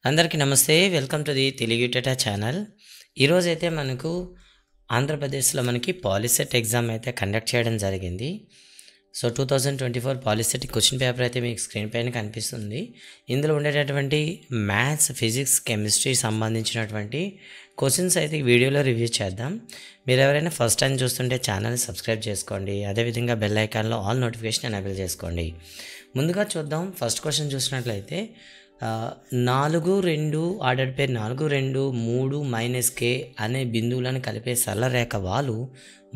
అందరికీ నమస్తే. Welcome to the Telugu టెటా ఛానల్. ఈరోజైతే మనకు ఆంధ్రప్రదేశ్లో మనకి పాలిసెట్ ఎగ్జామ్ అయితే కండక్ట్ చేయడం జరిగింది. సో 2024 పాలిసెట్ క్వశ్చన్ పేపర్ అయితే మీకు స్క్రీన్ పైన కనిపిస్తుంది. ఇందులో ఉండేటటువంటి మ్యాథ్స్, ఫిజిక్స్, కెమిస్ట్రీ సంబంధించినటువంటి క్వశ్చన్స్ అయితే ఈ వీడియోలో రివ్యూ చేద్దాం. మీరు ఎవరైనా ఫస్ట్ టైం చూస్తుంటే ఛానల్ని సబ్స్క్రైబ్ చేసుకోండి. అదేవిధంగా బెల్ ఐకాన్లో ఆల్ నోటిఫికేషన్ ఎనేబుల్ చేసుకోండి. ముందుగా చూద్దాం. ఫస్ట్ క్వశ్చన్ చూసినట్లయితే 4, 2 ఆర్డర్ పేరు 4, 2, 3 -k అనే బిందువులను కలిపే సరళరేఖ వాలు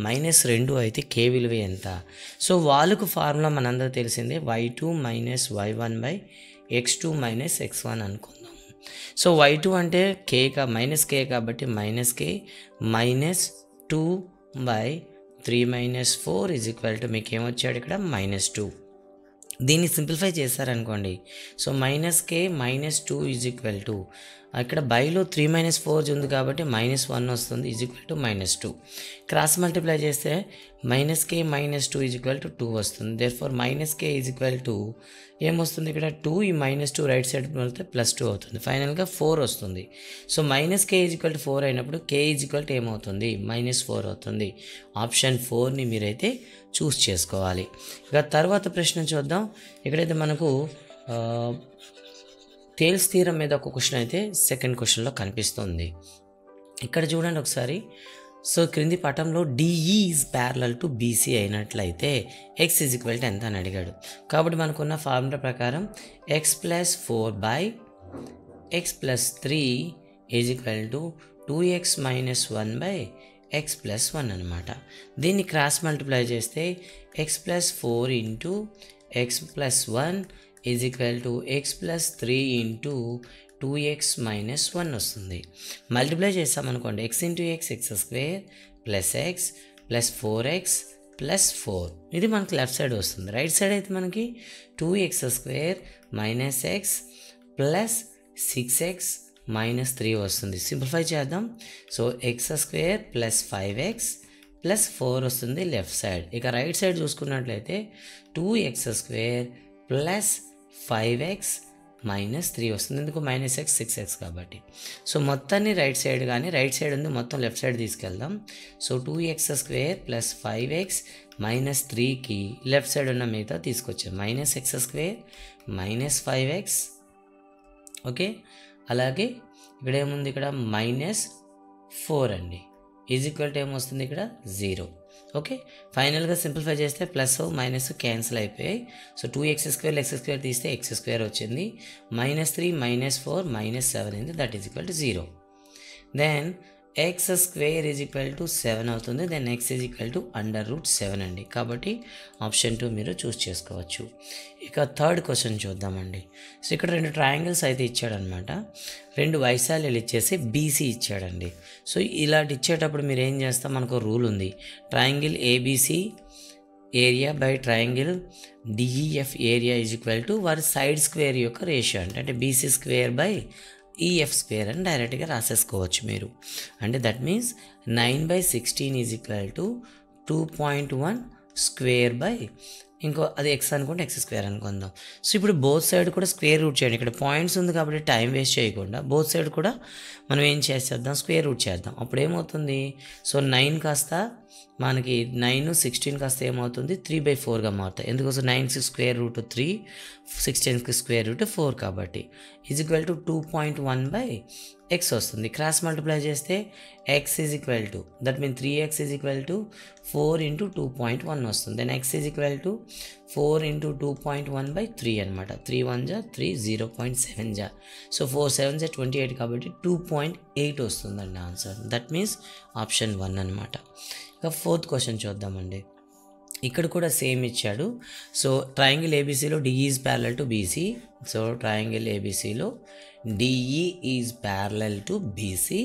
-2 అయితే k విలువ ఎంత? సో వాలుకు ఫార్ములా మనందరూ తెలిసిందే, y2 - y1 x2 - x1 అనుకుందాం. సో y2 అంటే k k కాబట్టి -k -2 3 - 4 మీకు ఏమొచ్చాడు ఇక్కడ -2. దీన్ని సింప్లిఫై చేశారనుకోండి. సో -k -2 ఇక్కడ బైలో 3 - 4 ఉంది కాబట్టి -1 వస్తుంది -2. క్రాస్ మల్టిప్లై చేస్తే -k -2 2 వస్తుంది. దేర్ఫోర్ -k ఏమొస్తుంది ఇక్కడ 2, ఈ -2 రైట్ సైడ్ వెళ్తే +2 అవుతుంది. ఫైనల్గా 4 వస్తుంది. సో -k 4 అయినప్పుడు k ఏమవుతుంది? -4 అవుతుంది. ఆప్షన్ 4ని మీరైతే చూస్ చేసుకోవాలి. ఇక తర్వాత ప్రశ్న చూద్దాం. ఇక్కడైతే మనకు థేల్స్ థీరం మీద ఒక క్వశ్చన్ అయితే సెకండ్ క్వశ్చన్లో కనిపిస్తుంది. ఇక్కడ చూడండి ఒకసారి. సో క్రింది పటంలో DE is parallel to BC అయినట్లయితే x ఎంత అని అడిగాడు. కాబట్టి మనకున్న ఫార్ములా ప్రకారం x + 4 x + 3 2x - 1 x + 1 అనమాట. దీన్ని క్రాస్ మల్టిప్లై చేస్తే x + 4 × x + 1 x + 3 × 2x - 1 వస్తుంది. మల్టిప్లై చేస్తామనుకోండి, x × x x² + x + 4x + 4 ఇది మనకి లెఫ్ట్ సైడ్ వస్తుంది. రైట్ సైడ్ అయితే మనకి 2x² - x + 6x - 3 వస్తుంది. సింప్లిఫై చేద్దాం. సో x² + 5x + 4 వస్తుంది లెఫ్ట్ సైడ్. ఇక రైట్ సైడ్ చూసుకున్నట్లయితే 2x² + 5x - 3 వస్తుంది. ఎందుకు? -x 6x కాబట్టి. సో మొత్తాన్ని రైట్ సైడ్ కానీ రైట్ సైడ్ ఉంది మొత్తం లెఫ్ట్ సైడ్ తీసుకెళ్దాం. సో 2x² + 5x - 3కి లెఫ్ట్ సైడ్ ఉన్న మిగతా తీసుకొచ్చాం. -x² - 5x. ఓకే, అలాగే ఇక్కడ ఏముంది? ఇక్కడ -4 అండి ఏమొస్తుంది ఇక్కడ 0. ఓకే, ఫైనల్గా సింప్లిఫై చేస్తే ప్లస్ మైనస్ క్యాన్సిల్ అయిపోయాయి. సో 2x² x² తీస్తే x² వచ్చింది. -3 -4 -7 అయింది. That is equal to 0. Then x² 7 అవుతుంది. దెన్ x √7 అండి. కాబట్టి ఆప్షన్ 2 మీరు చూస్ చేసుకోవచ్చు. ఇక థర్డ్ క్వశ్చన్ చూద్దామండి. సో ఇక్కడ 2 ట్రయాంగిల్స్ అయితే ఇచ్చాడనమాట. 2 వైశాల్యాలు ఇచ్చేసి బీసీ ఇచ్చాడండి. సో ఇలాంటి ఇచ్చేటప్పుడు మీరు ఏం చేస్తాం? మనకు రూల్ ఉంది. Triangle ABC area by triangle DEF area వారి సైడ్ స్క్వేర్ యొక్క రేషియో అంటే BC² EF² అని డైరెక్ట్గా రాసేసుకోవచ్చు మీరు. అంటే దట్ మీన్స్ 9/16 2.1 స్క్వేర్ బై ఇంకో అది x అనుకుంటే x² అనుకుందాం. సో ఇప్పుడు బోత్ సైడ్ కూడా స్క్వేర్ రూట్ చేయండి. ఇక్కడ పాయింట్స్ ఉంది కాబట్టి టైం వేస్ట్ చేయకుండా బోత్ సైడ్ కూడా మనం ఏం చేసేద్దాం? స్క్వేర్ రూట్ చేద్దాం. అప్పుడు ఏమవుతుంది? సో 9 కాస్త మనకి 9 16 కాస్త ఏమవుతుంది? 3/4గా మారుతాయి. ఎందుకోసం 9 స్క్వేర్ రూట్ 3 16 స్క్వేర్ రూట్ 4 కాబట్టి = 2.1/x వస్తుంది. క్రాస్ మల్టిప్లై చేస్తే x దట్ మీన్ 3x 4 × 2.1 వస్తుంది. దెన్ x 4 × 2.1/3 అనమాట. 3 1 = 3 0.7 సో 4 7 = 28 కాబట్టి 2.8 వస్తుందండి ఆన్సర్. దట్ మీన్స్ ఆప్షన్ 1 అనమాట. ఇక ఫోర్త్ క్వశ్చన్ చూద్దామండి. ఇక్కడ కూడా సేమ్ ఇచ్చాడు. సో ట్రయాంగిల్ ఏబీసీలో DE is parallel to BC. So triangle ఏబీసీలో DE is parallel to BC.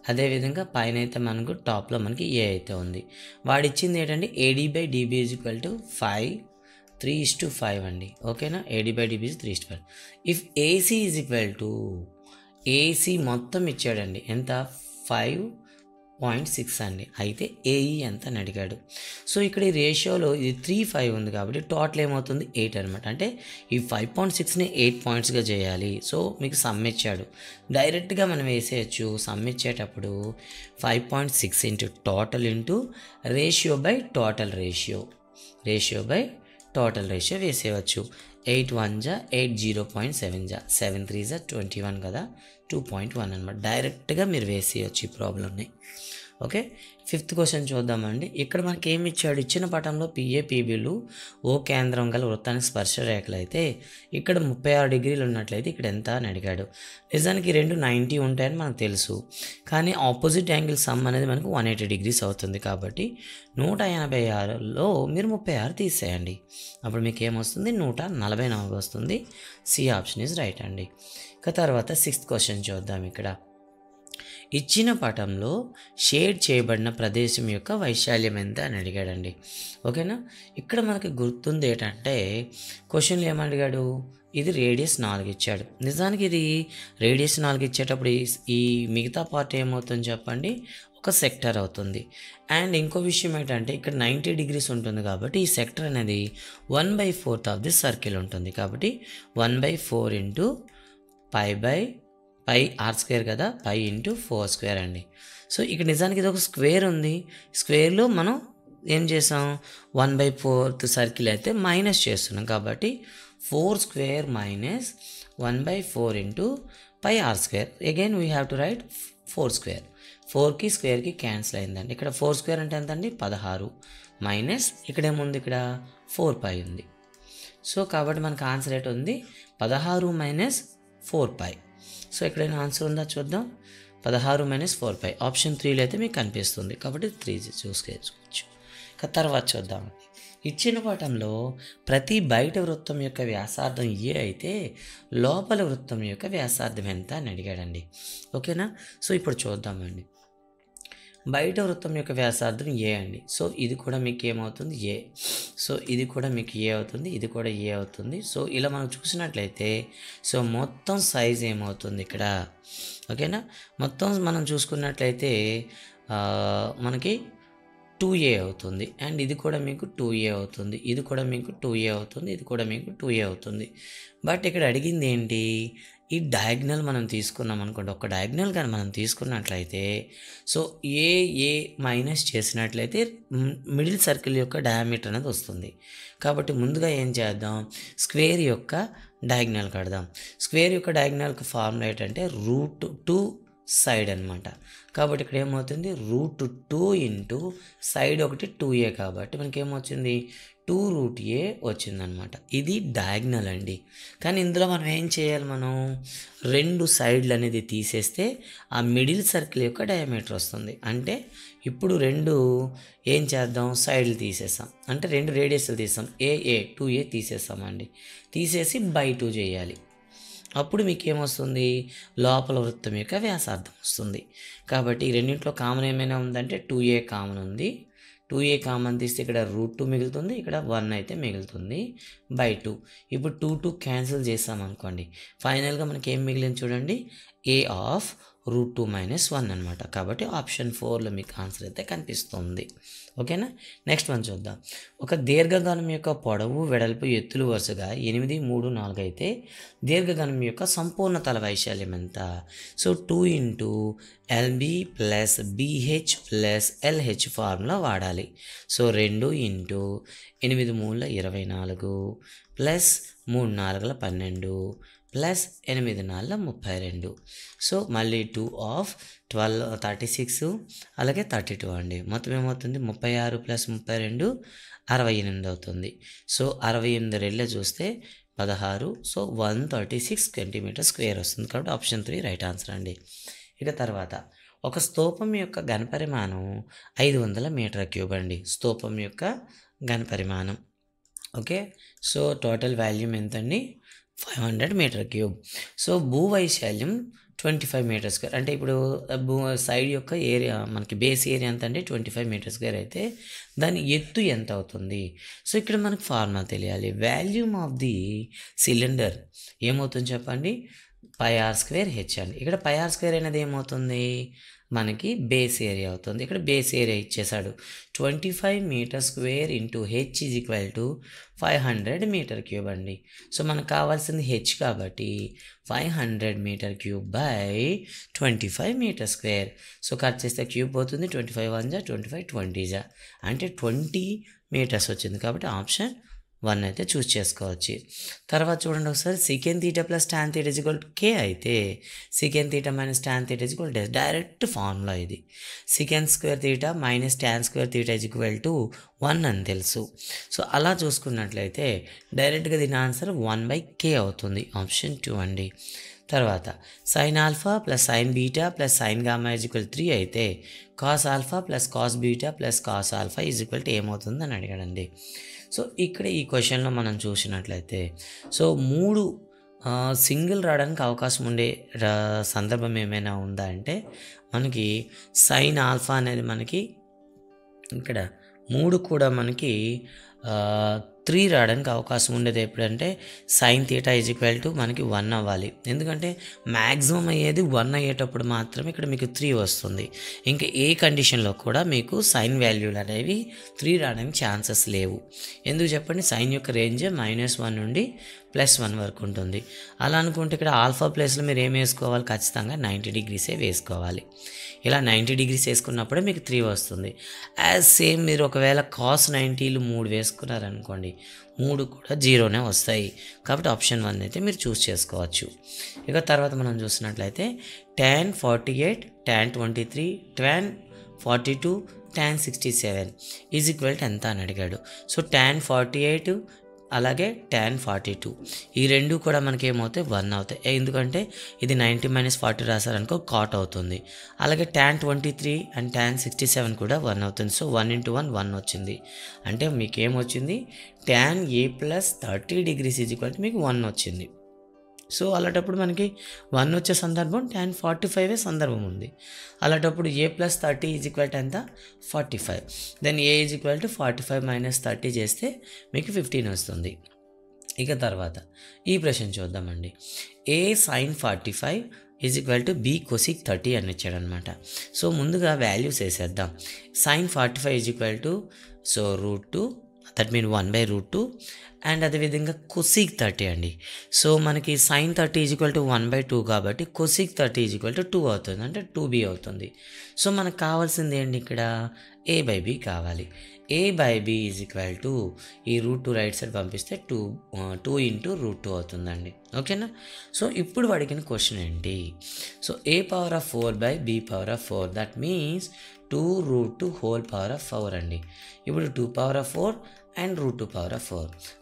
అదేవిధంగా పైన అయితే మనకు టాప్లో మనకి ఏ అయితే ఉంది. వాడు ఇచ్చింది ఏంటంటే AD/DB = 5 3:5 అండి. ఓకేనా? AD/DB 3:5. ఇఫ్ AC మొత్తం ఇచ్చాడండి ఎంత? 5 0.6 అండి. అయితే ఏఈ ఎంత అని అడిగాడు. సో ఇక్కడ ఈ రేషియోలో ఇది 3, 5 ఉంది కాబట్టి టోటల్ ఏమవుతుంది 8 అనమాట. అంటే ఈ 5.6ని 8 పాయింట్స్గా చేయాలి. సో మీకు సమ్ ఇచ్చాడు, డైరెక్ట్గా మనం వేసేయచ్చు. సమ్ ఇచ్చేటప్పుడు 5.6 into total into ratio by total ratio వేసేయవచ్చు. 8 1 జా 8 0.7 జా 7 3 జా 21 కదా, 2.1 అనమాట. డైరెక్ట్గా మీరు వేసేయచ్చు ఈ ప్రాబ్లమ్ని. ఓకే, 5th క్వశ్చన్ చూద్దామండి. ఇక్కడ మనకి ఏమి ఇచ్చాడు, ఇచ్చిన పటంలో పిఏ పీబీలు ఓ కేంద్రం గల వృత్తానికి స్పర్శ రేఖలు అయితే ఇక్కడ 36 డిగ్రీలు ఉన్నట్లయితే ఇక్కడ ఎంత అని అడిగాడు. నిజానికి రెండు 90 ఉంటాయని మనకు తెలుసు, కానీ ఆపోజిట్ యాంగిల్ సమ్ అనేది మనకు 180 డిగ్రీస్ అవుతుంది. కాబట్టి 186లో మీరు 36 తీసేయండి, అప్పుడు మీకు ఏమొస్తుంది 144 వస్తుంది. సి ఆప్షన్ ఈజ్ రైట్ అండి. ఇక తర్వాత 6th క్వశ్చన్ చూద్దాం. ఇక్కడ ఇచ్చిన పటంలో షేడ్ చేయబడిన ప్రదేశం యొక్క వైశాల్యం ఎంత అని అడిగాడండి. ఓకేనా, ఇక్కడ మనకి గుర్తుంది ఏంటంటే క్వశ్చన్లు ఏమని అడిగాడు, ఇది రేడియస్ 4 ఇచ్చాడు. నిజానికి ఇది రేడియస్ 4 ఇచ్చేటప్పుడు ఈ మిగతా పార్ట్ ఏమవుతుంది చెప్పండి, ఒక సెక్టర్ అవుతుంది. అండ్ ఇంకో విషయం ఏంటంటే ఇక్కడ 90 డిగ్రీస్ ఉంటుంది కాబట్టి ఈ సెక్టర్ అనేది 1/4 ఆఫ్ ది సర్కిల్ ఉంటుంది. కాబట్టి 1/4 ఇంటూ పై ఆర్ స్క్వేర్ కదా, పై ఇంటూ 4 స్క్వేర్ అండి. సో ఇక్కడ నిజానికి ఇది ఒక స్క్వేర్ ఉంది. స్క్వేర్లో మనం ఏం చేసాం, 1/4 సర్కిల్ అయితే మైనస్ చేస్తున్నాం. కాబట్టి 4 square minus 1/4 into pi R square. Again we have to write 4 square. 4కి స్క్వేర్కి క్యాన్సిల్ అయిందండి. ఇక్కడ 4 స్క్వేర్ అంటే ఎంత అండి, 16 మైనస్ ఇక్కడ ఏముంది, ఇక్కడ 4 పై ఉంది. సో కాబట్టి మనకు ఆన్సర్ ఏంటి ఉంది, 16 మైనస్ 4 పై. సో ఎక్కడైనా ఆన్సర్ ఉందా చూద్దాం. 16 మైనస్ 4 పై ఆప్షన్ 3లో అయితే మీకు కనిపిస్తుంది, కాబట్టి 3 చూసుకోవచ్చు. ఇక తర్వాత చూద్దాం. ఇచ్చిన పటంలో ప్రతి బయట వృత్తం యొక్క వ్యాసార్థం ఏ అయితే లోపల వృత్తం యొక్క వ్యాసార్థం ఎంత అని అడిగాడండి. ఓకేనా, సో ఇప్పుడు చూద్దామండి. బయట వృత్తం యొక్క వ్యాసార్థం ఏ అండి. సో ఇది కూడా మీకు ఏమవుతుంది, ఏ. సో ఇది కూడా మీకు ఏ అవుతుంది, ఇది కూడా ఏ అవుతుంది. సో ఇలా మనం చూసినట్లయితే సో మొత్తం సైజ్ ఏమవుతుంది ఇక్కడ. ఓకేనా, మొత్తం మనం చూసుకున్నట్లయితే మనకి 2a అవుతుంది. అండ్ ఇది కూడా మీకు 2a అవుతుంది, ఇది కూడా మీకు 2a అవుతుంది, ఇది కూడా మీకు 2a అవుతుంది. బట్ ఇక్కడ అడిగింది ఏంటి, ఈ డయాగ్నల్ మనం తీసుకున్నాం అనుకోండి, ఒక డయాగ్నల్ కానీ మనం తీసుకున్నట్లయితే సో ఏ మైనస్ చేసినట్లయితే మిడిల్ సర్కిల్ యొక్క డయామీటర్ అనేది వస్తుంది. కాబట్టి ముందుగా ఏం చేద్దాం, స్క్వేర్ యొక్క డయాగ్నల్ కడదాం. స్క్వేర్ యొక్క డయాగ్నల్కి ఫార్ములా ఏంటంటే √2 సైడ్ అనమాట. కాబట్టి ఇక్కడ ఏమవుతుంది, √2 ఇంటూ సైడ్ ఒకటి 2a కాబట్టి మనకి ఏమొచ్చింది 2√a వచ్చిందనమాట. ఇది డయాగ్నల్ అండి. కానీ ఇందులో మనం ఏం చేయాలి, మనం 2 సైడ్లు అనేది తీసేస్తే ఆ మిడిల్ సర్కిల్ యొక్క డయామీటర్ వస్తుంది. అంటే ఇప్పుడు 2 ఏం చేద్దాం, సైడ్లు తీసేస్తాం, అంటే 2 రేడియస్లు తీస్తాం, 2a తీసేస్తామండి. తీసేసి బై 2 చేయాలి. అప్పుడు మీకు ఏమొస్తుంది, లోపల వృత్తం యొక్క వ్యాసార్థం వస్తుంది. కాబట్టి ఈ రెండింటిలో కామన్ ఏమైనా ఉందంటే 2a కామన్ ఉంది. 2a కామన్ తీస్తే ఇక్కడ √2 మిగులుతుంది, ఇక్కడ 1 అయితే మిగులుతుంది బై 2. ఇప్పుడు 2 క్యాన్సిల్ చేసామనుకోండి, ఫైనల్గా మనకి ఏం మిగిలింది చూడండి, a ఆఫ్ √2 మైనస్ 1 అనమాట. కాబట్టి ఆప్షన్ 4లో మీకు ఆన్సర్ అయితే కనిపిస్తుంది. ఓకేనా, నెక్స్ట్ వన్ చూద్దాం. ఒక దీర్ఘగణం యొక్క పొడవు వెడల్పు ఎత్తులు వరుసగా 8 3 4 అయితే దీర్ఘగణం యొక్క సంపూర్ణ తల వైశాల్యం ఎంత. So 2 into LB plus BH plus LH formula వాడాలి. So 2 into 8 3 24 plus 3 4 12 plus 8 4 32. So మళ్ళీ 2 ఆఫ్ 12 36 అలాగే 32 అండి. మొత్తం ఏమవుతుంది 36 ప్లస్ 32 68 అవుతుంది. సో 68 రెళ్ళ చూస్తే 16. సో 136 సెంటీమీటర్ స్క్వేర్ వస్తుంది. కాబట్టి ఆప్షన్ 3 రైట్ ఆన్సర్ అండి. ఇక తర్వాత ఒక స్తూపం యొక్క ఘనపరిమాణం 500 మీటర్ క్యూబ్ అండి. స్తూపం యొక్క ఘనపరిమాణం. ఓకే, సో టోటల్ వాల్యూమ్ ఎంతండి, 500 మీటర్ క్యూబ్. సో భూవైశాల్యం 25 మీటర్ స్క్వేర్. అంటే ఇప్పుడు సైడ్ యొక్క ఏరియా మనకి బేస్ ఏరియా ఎంత అంటే 25 మీటర్ స్క్వేర్ అయితే దాని ఎత్తు ఎంత అవుతుంది. సో ఇక్కడ మనకు ఫార్ములా తెలియాలి. వాల్యూమ్ ఆఫ్ ది సిలిండర్ ఏమవుతుంది చెప్పండి, πr² h అండి. ఇక్కడ πr² అనేది ఏమవుతుంది, మనకి బేస్ ఏరియా అవుతుంది. ఇక్కడ బేస్ ఏరియా ఇచ్చేసాడు 25 metre square into H is equal to 500 metre cube అండి. సో మనకు కావాల్సింది హెచ్ కాబట్టి 500 metre cube by 25 metre square. So cut చేస్తే క్యూబ్ పోతుంది, 25 1 25 20 అంటే 20 మీటర్స్ వచ్చింది. కాబట్టి ఆప్షన్ 1 అయితే చూస్ చేసుకోవచ్చు. తర్వాత చూడండి ఒకసారి secant theta plus tan theta is equal to K అయితే secant theta minus tan theta is equal to direct formula ఇది. Secant square theta minus tan square theta is equal to 1 అని తెలుసు. సో అలా చూసుకున్నట్లయితే డైరెక్ట్గా దీని ఆన్సర్ 1/k అవుతుంది. Option 2 అండి. తర్వాత sine alpha plus sine beta plus sine gamma is equal 3 అయితే cos alpha plus cos beta plus cos alpha is equal to ఏమవుతుంది అని అడిగాడండి. సో ఇక్కడ ఈ క్వశ్చన్లో మనం చూసినట్లయితే సో 3 సింగిల్ రావడానికి అవకాశం ఉండే సందర్భం ఏమైనా ఉందా అంటే మనకి సైన్ ఆల్ఫా అనేది మనకి ఇక్కడ 3 కూడా మనకి 3 రావడానికి అవకాశం ఉండేది ఎప్పుడంటే sine theta is equal to మనకి 1 అవ్వాలి. ఎందుకంటే మ్యాక్సిమం అయ్యేది 1 అయ్యేటప్పుడు మాత్రమే ఇక్కడ మీకు 3 వస్తుంది. ఇంకా ఏ కండిషన్లో కూడా మీకు సైన్ వాల్యూలు అనేవి 3 రావడానికి ఛాన్సెస్ లేవు. ఎందుకు చెప్పండి, సైన్ యొక్క రేంజ్ -1 నుండి +1 వరకు ఉంటుంది. అలా అనుకుంటే ఇక్కడ ఆల్ఫా ప్లేస్లో మీరు ఏం వేసుకోవాలి, ఖచ్చితంగా 90 డిగ్రీసే వేసుకోవాలి. ఇలా 90 డిగ్రీస్ వేసుకున్నప్పుడే మీకు 3 వస్తుంది. యాజ్ సేమ్ మీరు ఒకవేళ కాస్ 90లు 3 వేసుకున్నారనుకోండి 3 కూడా 0నే వస్తాయి. కాబట్టి ఆప్షన్ 1 అయితే మీరు చూస్ చేసుకోవచ్చు. ఇక తర్వాత మనం చూసినట్లయితే tan 48 tan 23 tan 42 tan 67 is equal to ఎంత అని అడిగాడు. సో tan 48 అలాగే tan 42 ఈ రెండు కూడా మనకి ఏమవుతాయి 1 అవుతాయి. ఎందుకంటే ఇది 90 - 40 రాశారనుకో కాట్ అవుతుంది. అలాగే tan 23 అండ్ tan 67 కూడా 1 అవుతుంది. సో 1 × 1 1 వచ్చింది. అంటే మీకు ఏమొచ్చింది tan a + 30 degrees is equal to మీకు 1 వచ్చింది. సో అలాంటప్పుడు మనకి 1 వచ్చే సందర్భం tan 45 సందర్భం ఉంది. అలాంటప్పుడు a + 30 ఈజ్ ఈక్వల్ టు ఎంత 45. Then a is equal to 45 - 30 చేస్తే మీకు 15 వస్తుంది. ఇక తర్వాత ఈ ప్రశ్న చూద్దామండి. a sin 45 is equal to b cosec 30 అని ఇచ్చాడనమాట. సో ముందుగా వాల్యూస్ వేసేద్దాం. sin 45 is equal to so √2 that mean 1/√2 and అదేవిధంగా cosec 30 అండి. సో మనకి sin 30 ఈజ్ ఈక్వల్ టు 1/2 కాబట్టి cosec 30 ఈజ్ ఈక్వల్ టు 2 అవుతుంది, అంటే 2b అవుతుంది. సో మనకు కావాల్సింది ఏంటి, ఇక్కడ a/b కావాలి. a/b ఈజ్ ఈక్వల్ టు ఈ √2 రైట్ సైడ్ పంపిస్తే 2 × √2 అవుతుందండి. ఓకేనా. సో ఇప్పుడు అడిగిన క్వశ్చన్ ఏంటి, సో a⁴/b⁴ దట్ మీన్స్ 2√2 అండి. ఇప్పుడు 2⁴ అండ్ √2⁴.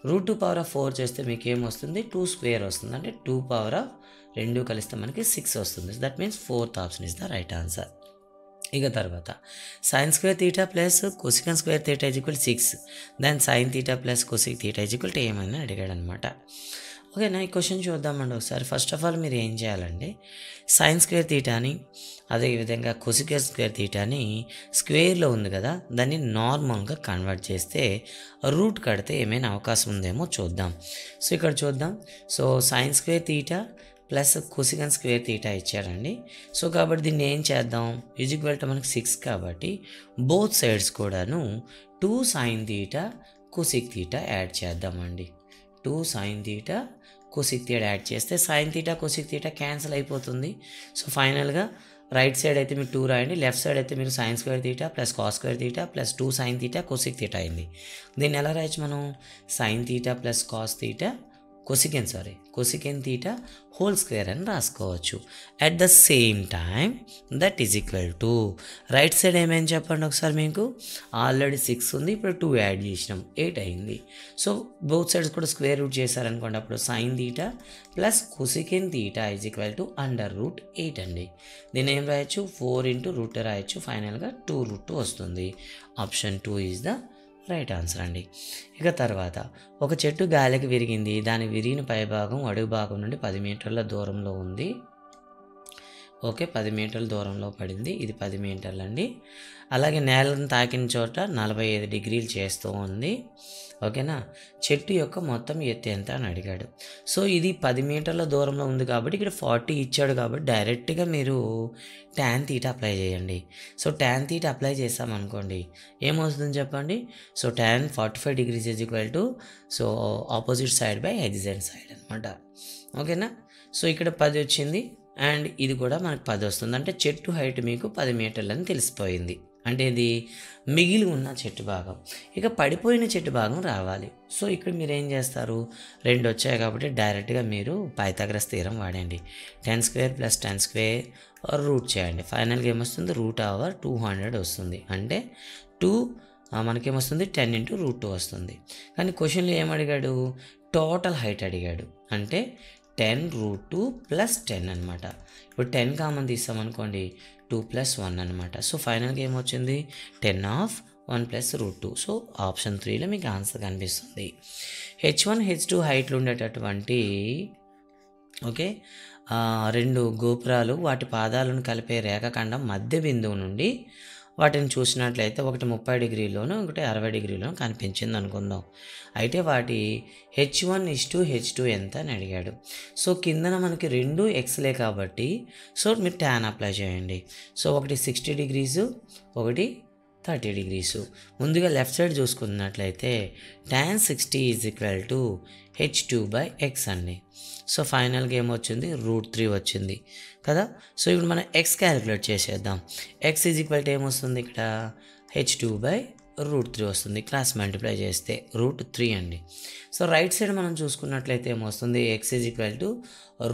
√2⁴ చేస్తే మీకు ఏమొస్తుంది 2² వస్తుంది, అంటే 2 కలిస్తే మనకి 6 వస్తుంది. That means 4th option is the right answer. ఇక తర్వాత sin² θ plus cosec² θ is equal 6 then sin θ plus cosec θ is equal to ఏమని అడిగాడు అనమాట. ఓకేనా. ఈ క్వశ్చన్ చూద్దామండి ఒకసారి. ఫస్ట్ ఆఫ్ ఆల్ మీరు ఏం చేయాలంటే sin² θని అదేవిధంగా cosec² θని స్క్వేర్లో ఉంది కదా దాన్ని నార్మల్గా కన్వర్ట్ చేస్తే రూట్ కడితే ఏమైనా అవకాశం ఉందేమో చూద్దాం. సో ఇక్కడ చూద్దాం. సో sin² θ ప్లస్ cosec² θ ఇచ్చారండి. సో కాబట్టి దీన్ని ఏం చేద్దాం, ఈజ్ ఈక్వల్ టు మనకి 6 కాబట్టి బోత్ సైడ్స్ కూడాను 2 sin θ cosec θ యాడ్ చేద్దామండి. 2 sin θ cosec θ యాడ్ చేస్తే sin θ cosec θ క్యాన్సిల్ అయిపోతుంది. సో ఫైనల్గా రైట్ సైడ్ అయితే మీరు 2 రాయండి, లెఫ్ట్ సైడ్ అయితే మీరు sin² θ plus cos² θ plus 2 sin θ cosec θ అయింది. దీన్ని ఎలా రాయొచ్చు మనం, sin θ plus cos θ cosecant θ whole square అని రాసుకోవచ్చు. At the same time that is equal to right side ఏమేమి చెప్పండి ఒకసారి. మీకు ఆల్రెడీ 6 ఉంది, ఇప్పుడు 2 యాడ్ చేసినాం 8 అయింది. సో బోత్ సైడ్స్ కూడా స్క్వేర్ రూట్ చేశారనుకోండి, అప్పుడు sin θ plus cosecant θ is equal to √8 అండి. దీన్ని ఏం రాయొచ్చు 4 × √2 రాయొచ్చు. ఫైనల్గా 2√2 వస్తుంది. Option 2 is the right answer అండి. ఇక తర్వాత ఒక చెట్టు గాలికి విరిగింది, దాని విరిగిన పైభాగం అడుగు భాగం నుండి 10 మీటర్ల దూరంలో ఉంది. ఓకే, 10 మీటర్ల దూరంలో పడింది. ఇది 10 మీటర్లు అండి. అలాగే నేలను తాకిన చోట 45 డిగ్రీలు చేస్తూ ఉంది. ఓకేనా. చెట్టు యొక్క మొత్తం ఎత్తు ఎంత అని అడిగాడు. సో ఇది 10 మీటర్ల దూరంలో ఉంది కాబట్టి ఇక్కడ 40 ఇచ్చాడు కాబట్టి డైరెక్ట్గా మీరు tan θ అప్లై చేయండి. సో tan θ అప్లై చేసామనుకోండి ఏమవుతుందని చెప్పండి. So tan 45 degrees is equal to so opposite side by ఎడ్జెంట్ side అనమాట. ఓకేనా. సో ఇక్కడ 10 వచ్చింది అండ్ ఇది కూడా మనకు 10 వస్తుంది. అంటే చెట్టు హైట్ మీకు 10 మీటర్లు అని తెలిసిపోయింది. అంటే ఇది మిగిలి ఉన్న చెట్టు భాగం. ఇక పడిపోయిన చెట్టు భాగం రావాలి. సో ఇక్కడ మీరు ఏం చేస్తారు, 2 వచ్చాయి కాబట్టి డైరెక్ట్గా మీరు పైథాగరస్ థీరం వాడండి. 10 స్క్వేర్ ప్లస్ 10 స్క్వేర్ రూట్ చేయండి. ఫైనల్గా ఏమొస్తుంది, √200 వస్తుంది. అంటే 2 మనకేమొస్తుంది 10 × √2 వస్తుంది. కానీ క్వశ్చన్లో ఏమడిగాడు, టోటల్ హైట్ అడిగాడు. అంటే 10√2 + 10 అనమాట. ఇప్పుడు 10 కామన్ తీస్తామనుకోండి 2 + 1 అనమాట. సో ఫైనల్గా ఏమొచ్చింది 10/1 + √2. సో ఆప్షన్ 3లో మీకు ఆన్సర్ కనిపిస్తుంది. H1 H2 హైట్లు ఉండేటటువంటి ఓకే 2 గోపురాలు వాటి పాదాలను కలిపే రేఖాఖండం మధ్య బిందువు నుండి వాటిని చూసినట్లయితే ఒకటి 30 డిగ్రీలోను ఒకటి 60 డిగ్రీలోను కనిపించింది అనుకుందాం. అయితే వాటి H1:H2 ఎంత అని అడిగాడు. సో కిందన మనకి 2 ఎక్స్లే కాబట్టి సో మీరు tan అప్లై చేయండి. సో ఒకటి 60 డిగ్రీసు ఒకటి 30 డిగ్రీసు. ముందుగా లెఫ్ట్ సైడ్ చూసుకున్నట్లయితే tan 60 = H2/x అండి. సో ఫైనల్గా ఏమొచ్చింది √3 వచ్చింది కదా. సో ఇప్పుడు మనం x క్యాలిక్యులేట్ చేసేద్దాం. x ఏమొస్తుంది ఇక్కడ H2/√3 వస్తుంది. క్రాస్ మల్టిప్లై చేస్తే √3 అండి. సో రైట్ సైడ్ మనం చూసుకున్నట్లయితే ఏమొస్తుంది x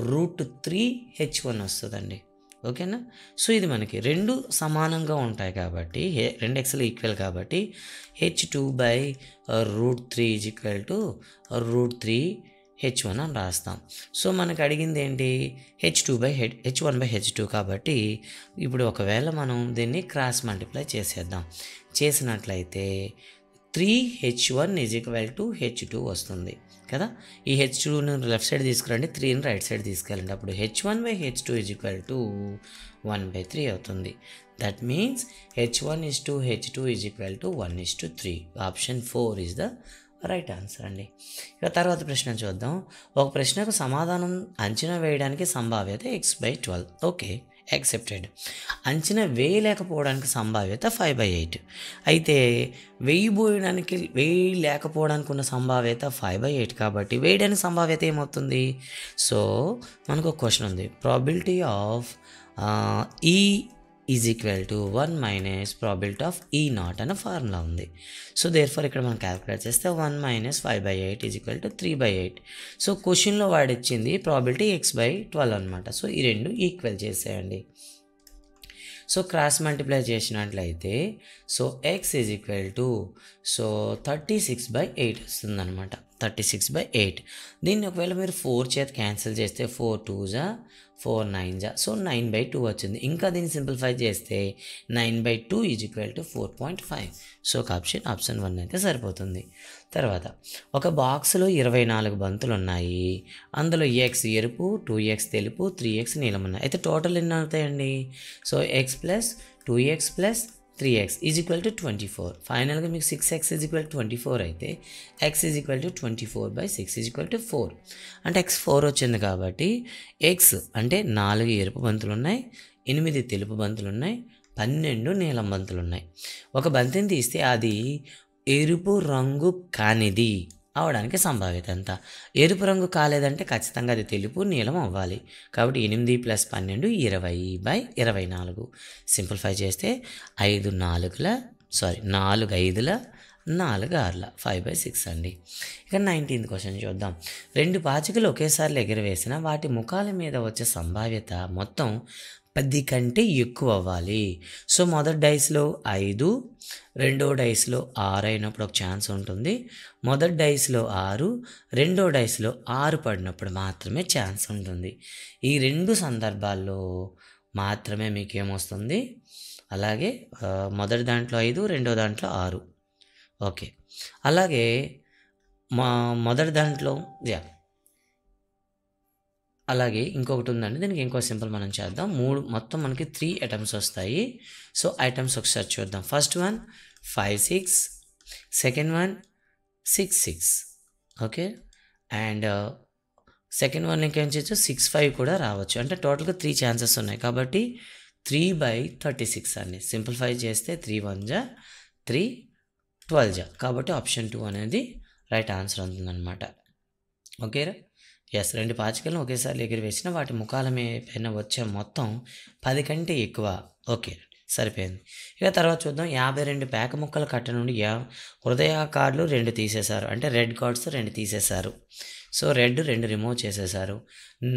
√3H1 వస్తుందండి. ఓకేనా. సో ఇది మనకి 2 సమానంగా ఉంటాయి కాబట్టి 2 xలు ఈక్వల్ కాబట్టి H2/√3 √3H1 అని రాస్తాం. సో మనకు అడిగింది ఏంటి H1/H2 కాబట్టి ఇప్పుడు ఒకవేళ మనం దీన్ని క్రాస్ మల్టిప్లై చేసేద్దాం. చేసినట్లయితే 3H1 = H2 వస్తుంది కదా. ఈ H2ను లెఫ్ట్ సైడ్ తీసుకురండి, 3ని రైట్ సైడ్ తీసుకెళ్ళండి. అప్పుడు H1/H2 = 1/3 అవుతుంది. That means H1:H2 = 1:3. Option 4 is the right answer అండి. ఇక తర్వాత ప్రశ్న చూద్దాం. ఒక ప్రశ్నకు సమాధానం అంచనా వేయడానికి సంభావ్యత x/12. Okay, accepted. అంచనా వేయలేకపోవడానికి సంభావ్యత 5/8. అయితే వేయలేకపోవడానికి ఉన్న సంభావ్యత 5/8 కాబట్టి వేయడానికి సంభావ్యత ఏమవుతుంది. సో మనకు ఒక క్వశ్చన్ ఉంది, probability of E = 1 - probability of E0 అనే ఫార్ములా ఉంది. సో దేర్ఫోర్ ఇక్కడ మనం క్యాలిక్యులేట్ చేస్తే 1 - 5/8 = 3/8. సో క్వశ్చన్లో వాడిచ్చింది ప్రాబిలిటీ x/12 అనమాట. సో ఈ 2 ఈక్వల్ చేసేయండి. సో క్రాస్ మల్టిప్లై చేసినట్లయితే సో x సో 36/8 వస్తుంది అనమాట. 36/8. దీన్ని ఒకవేళ మీరు 4 చేత క్యాన్సిల్ చేస్తే 4 2s 4 9s సో 9/2 వచ్చింది. ఇంకా దీన్ని సింప్లిఫై చేస్తే 9/2 = 4.5. సో ఆప్షన్ 1 అయితే సరిపోతుంది. తర్వాత ఒక బాక్స్లో 24 బంతులు ఉన్నాయి. అందులో x ఎరుపు, 2x తెలుపు, 3x నీలం ఉన్నాయి. అయితే టోటల్ ఎన్ని అవుతాయండి. So x + 2x + 3x = 24. ఫైనల్గా మీకు 6x = 24 అయితే x = 24/6 = 4. అంటే x 4 వచ్చింది కాబట్టి x అంటే 4 ఎరుపు బంతులు ఉన్నాయి, 8 తెలుపు బంతులు ఉన్నాయి, 12 నీలం బంతులు ఉన్నాయి. ఒక బంతిని తీస్తే అది ఎరుపు రంగు కానిది అవడానికి సంభావ్యత ఎంత. ఎరుపు రంగు కాలేదంటే ఖచ్చితంగా అది తెలుపు నీలం అవ్వాలి. కాబట్టి 8 + 12 20/24. సింప్లిఫై చేస్తే 4 5 4 6 5/6 అండి. ఇక 19th క్వశ్చన్ చూద్దాం. 2 పాచికలు ఒకేసారి ఎగరవేసిన వాటి ముఖాల మీద వచ్చే సంభావ్యత మొత్తం 10 కంటే ఎక్కువ అవ్వాలి. సో మొదటి డైస్లో 5, రెండో డైస్లో 6 అయినప్పుడు ఒక ఛాన్స్ ఉంటుంది. మొదటి డైస్లో 6, రెండో డైస్లో 6 పడినప్పుడు మాత్రమే ఛాన్స్ ఉంటుంది. ఈ 2 సందర్భాల్లో మాత్రమే మీకేమొస్తుంది. అలాగే మొదటి దాంట్లో 5, రెండో దాంట్లో 6. ఓకే, అలాగే మొదటి దాంట్లో అలాగే ఇంకొకటి ఉందండి, దీనికి ఇంకో సింపుల్ మనం చేద్దాం. మొత్తం మనకి 3 ఐటమ్స్ వస్తాయి. సో ఐటమ్స్ ఒకసారి చూద్దాం. First one 5 6, second one 6 6, okay. And second one ఇంకేం చేయొచ్చు, 6 5 కూడా రావచ్చు. అంటే టోటల్గా 3 ఛాన్సెస్ ఉన్నాయి కాబట్టి 3/36 అండి. సింప్లిఫై చేస్తే 3 1 జా 3 12 జా, కాబట్టి ఆప్షన్ 2 అనేది రైట్ ఆన్సర్ అవుతుందన్నమాట. ఓకేరా. ఎస్, 2 పాచికలను ఒకేసారి ఎగిరివేసిన వాటి ముఖాల పైన వచ్చే మొత్తం 10 కంటే ఎక్కువ. ఓకే, సరిపోయింది. ఇక తర్వాత చూద్దాం. 52 పేక ముక్కల కట్ట నుండి హృదయాకార్డులు 2 తీసేశారు. అంటే రెడ్ కార్డ్స్ 2 తీసేశారు. సో రెడ్ 2 రిమూవ్ చేసేసారు.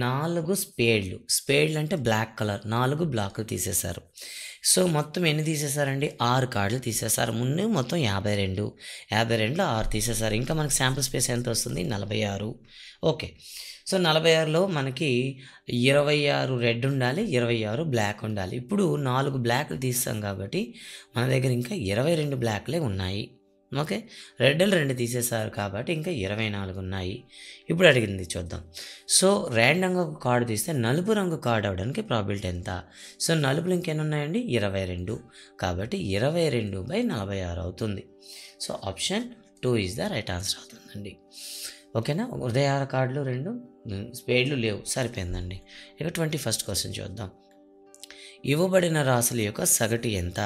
4 స్పేడ్లు అంటే బ్లాక్ కలర్, 4 బ్లాక్లు తీసేశారు. సో మొత్తం ఎన్ని తీసేశారండి, 6 కార్డులు తీసేశారు. ముందు మొత్తం 52, 52లో 6 తీసేశారు. ఇంకా మనకి శాంపుల్ స్పేస్ ఎంత వస్తుంది, 46. ఓకే, సో 46లో మనకి 26 రెడ్ ఉండాలి, 26 బ్లాక్ ఉండాలి. ఇప్పుడు 4 బ్లాక్లు తీస్తాం కాబట్టి మన దగ్గర ఇంకా 22 బ్లాక్లే ఉన్నాయి. ఓకే, రెడ్లు 2 తీసేశారు కాబట్టి ఇంకా 24 ఉన్నాయి. ఇప్పుడు అడిగింది చూద్దాం. సో ర్యాండమ్గా ఒక కార్డు తీస్తే నలుపు రంగు కార్డు అవడానికి ప్రాబిలిటీ ఎంత? సో నలుపులు ఇంకెన్ని ఉన్నాయండి, 22, కాబట్టి 22/46 అవుతుంది. So option 2 is the right answer అవుతుందండి. ఓకేనా. హృదయాల కార్డులు 2, స్పేడ్లు లేవు, సరిపోయిందండి. ఇక 21st క్వశ్చన్ చూద్దాం. ఇవ్వబడిన రాసుల యొక్క సగటు ఎంత?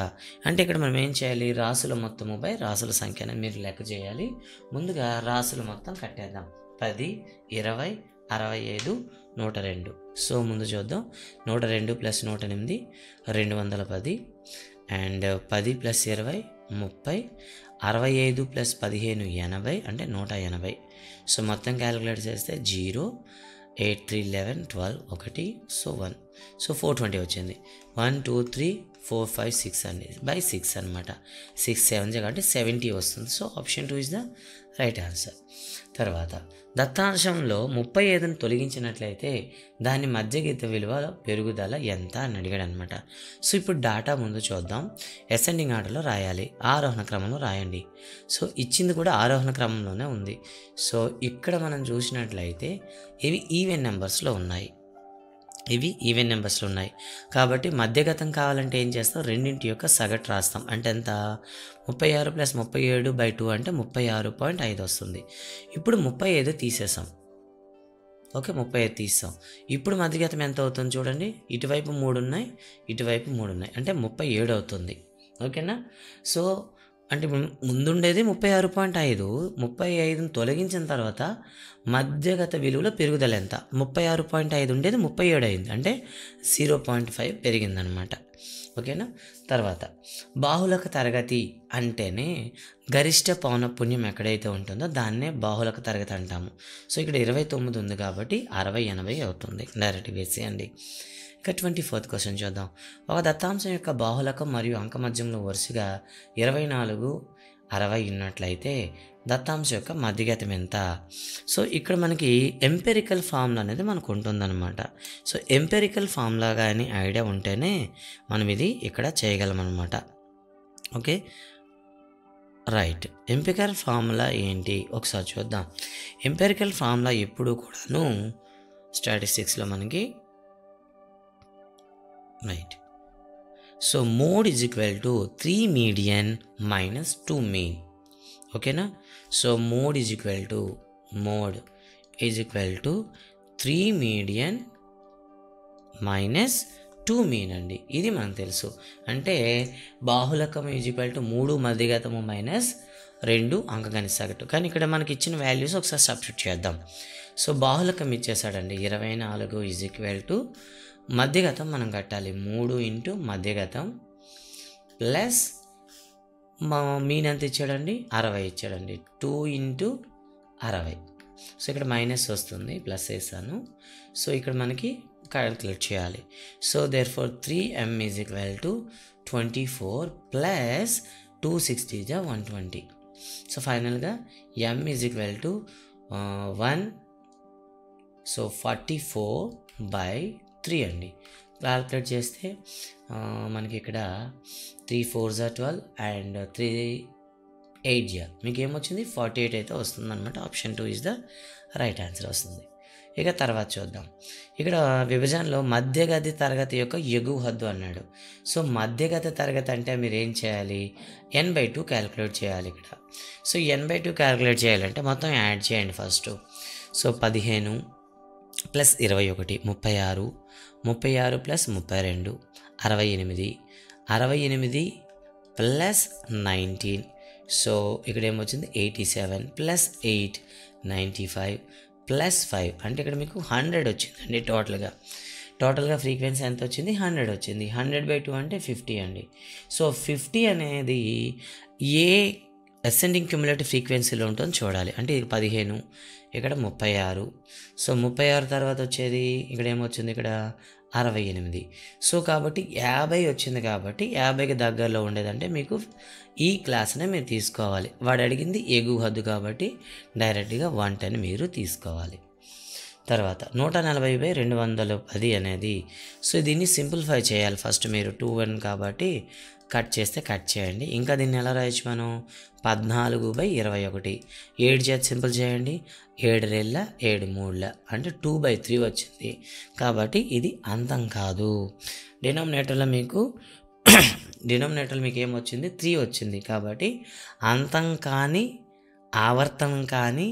అంటే ఇక్కడ మనం ఏం చేయాలి, రాసుల మొత్తము బై రాసుల సంఖ్యను మీరు లెక్క చేయాలి. ముందుగా రాసుల మొత్తం కట్టేద్దాం. 10 20 65 102. సో ముందు చూద్దాం. 102 + 108 210, అండ్ 10 + 20 30, 65 + 15 80, అంటే 180. సో మొత్తం క్యాలిక్యులేట్ చేస్తే 0 8 3 11 12 1, సో 1, సో 420 వచ్చింది. 1 2 3 4 5 6 అండి, బై 6 అనమాట. 6 7 కాబట్టి 70 వస్తుంది. So option 2 is the right answer. తర్వాత దత్తాంశంలో 35ను తొలగించినట్లయితే దాని మధ్యగీత విలువ పెరుగుదల ఎంత అని అడిగాడు అనమాట. సో ఇప్పుడు డాటా ముందు చూద్దాం. అసెండింగ్ ఆర్డర్లో రాయాలి, ఆరోహణ క్రమంలో రాయండి. సో ఇచ్చింది కూడా ఆరోహణ క్రమంలోనే ఉంది. సో ఇక్కడ మనం చూసినట్లయితే ఇవి ఈవెన్ నెంబర్స్లో ఉన్నాయి, కాబట్టి మధ్యగతం కావాలంటే ఏం చేస్తాం, రెండింటి యొక్క సగటు రాస్తాం. అంటే ఎంత, 36 + 37/2 అంటే 36.5 వస్తుంది. ఇప్పుడు 35 తీసేసాం. ఓకే, 35 తీస్తాం. ఇప్పుడు మధ్యగతం ఎంత అవుతుంది చూడండి, ఇటువైపు 3 ఉన్నాయి, ఇటువైపు 3 ఉన్నాయి, అంటే 37 అవుతుంది. ఓకేనా. సో అంటే ముందుండేది 36.5, 35ను తొలగించిన తర్వాత మధ్యగత విలువలో పెరుగుదల ఎంత, 36.5 ఉండేది 37 అయింది, అంటే 0.5 పెరిగిందనమాట. ఓకేనా. తర్వాత బాహుళక తరగతి అంటేనే గరిష్ట పౌనఃపున్యం ఎక్కడైతే ఉంటుందో దాన్నే బాహుళక తరగతి అంటాము. సో ఇక్కడ 29 ఉంది కాబట్టి 60 80 అవుతుంది, డైరెక్ట్ వేసేయండి. ఇక 24th క్వశ్చన్ చూద్దాం. ఒక దత్తాంశం యొక్క బాహుళకం మరియు అంక మధ్యంలో వరుసగా 24 60 ఉన్నట్లయితే దత్తాంశం యొక్క మధ్యగతం ఎంత? సో ఇక్కడ మనకి ఎంపెరికల్ ఫార్ములా అనేది మనకు ఉంటుందన్నమాట. సో ఎంపెరికల్ ఫార్ములా కానీ ఐడియా ఉంటేనే మనం ఇది ఇక్కడ చేయగలం అనమాట. Okay, right. ఎంపెరికల్ ఫార్ములా ఏంటి ఒకసారి చూద్దాం. ఎంపెరికల్ ఫార్ములా ఎప్పుడు కూడాను స్టాటిస్టిక్స్లో మనకి right. So mode is equal to 3 median minus 2 mean. ఓకేనా. So mode is equal to 3 median minus 2 mean అండి. ఇది మనకు తెలుసు. అంటే బాహుళకం ఈజ్ ఈక్వల్ టు 3 మధ్యగతము మైనస్ 2 అంకగణిత సగటు. కానీ ఇక్కడ మనకి ఇచ్చిన వాల్యూస్ ఒకసారి సబ్స్టిట్యూట్ చేద్దాం. సో బాహుళకం ఇచ్చేసాడండి 24 ఈజ్ ఈక్వల్ టు మధ్యగతం మనం కట్టాలి 3 ఇంటూ మధ్యగతం ప్లస్ మీన్ ఎంత ఇచ్చాడండి, 60 ఇచ్చాడండి, 2 ఇంటూ 60. సో ఇక్కడ మైనస్ వస్తుంది, ప్లస్ వేసాను. సో ఇక్కడ మనకి క్యాలిక్యులేట్ చేయాలి. So therefore 3m is equal to 24 plus 260 = 120. So ఫైనల్గా m is equal to 1, so 44/3 అండి. క్యాల్కులేట్ చేస్తే మనకి ఇక్కడ 3 4s are 12 అండ్ 3 8 మీకు ఏమొచ్చింది 48 అయితే వస్తుంది అనమాట. Option 2 is the right answer వస్తుంది. ఇక తర్వాత చూద్దాం. ఇక్కడ విభజనలో మధ్యగతి తరగతి యొక్క ఎగువ హద్దు అన్నాడు. సో మధ్యగతి తరగతి అంటే మీరు ఏం చేయాలి, n/2 క్యాలిక్యులేట్ చేయాలి ఇక్కడ. సో n/2 క్యాలిక్యులేట్ చేయాలంటే మొత్తం యాడ్ చేయండి ఫస్ట్. సో 15 + 21 36, 36 + 32 68, 68 + 19. సో ఇక్కడ ఏమొచ్చింది 87 + 8 95 + 5 అంటే ఇక్కడ మీకు 100 వచ్చిందండి. టోటల్గా ఫ్రీక్వెన్సీ ఎంత వచ్చింది, 100 వచ్చింది. 100/2 అంటే 50 అండి. సో 50 అనేది ఏ అసెండింగ్ క్యుములేటివ్ ఫ్రీక్వెన్సీలో ఉంటుందో చూడాలి. అంటే ఇది 15, ఇక్కడ 36. సో 36 తర్వాత వచ్చేది ఇక్కడ ఏమొచ్చింది, ఇక్కడ 68. సో కాబట్టి 50 వచ్చింది. కాబట్టి 50కి దగ్గరలో ఉండేదంటే మీకు ఈ క్లాస్నే మీరు తీసుకోవాలి. వాడు అడిగింది ఎగువ హద్దు కాబట్టి డైరెక్ట్గా 110 మీరు తీసుకోవాలి. తర్వాత 140/210 అనేది, సో దీన్ని సింప్లిఫై చేయాలి ఫస్ట్ మీరు. 2n కాబట్టి కట్ చేస్తే కట్ చేయండి. ఇంకా దీన్ని ఎలా రాయొచ్చు మనం, 14/21. 7 చేత సింపుల్ చేయండి, 7 రెళ్ళ 7 మూడుల అంటే 2/3 వచ్చింది. కాబట్టి ఇది అంతం కాదు. డినామినేటర్లో మీకు ఏమొచ్చింది, 3 వచ్చింది. కాబట్టి అంతం కానీ ఆవర్తనం కానీ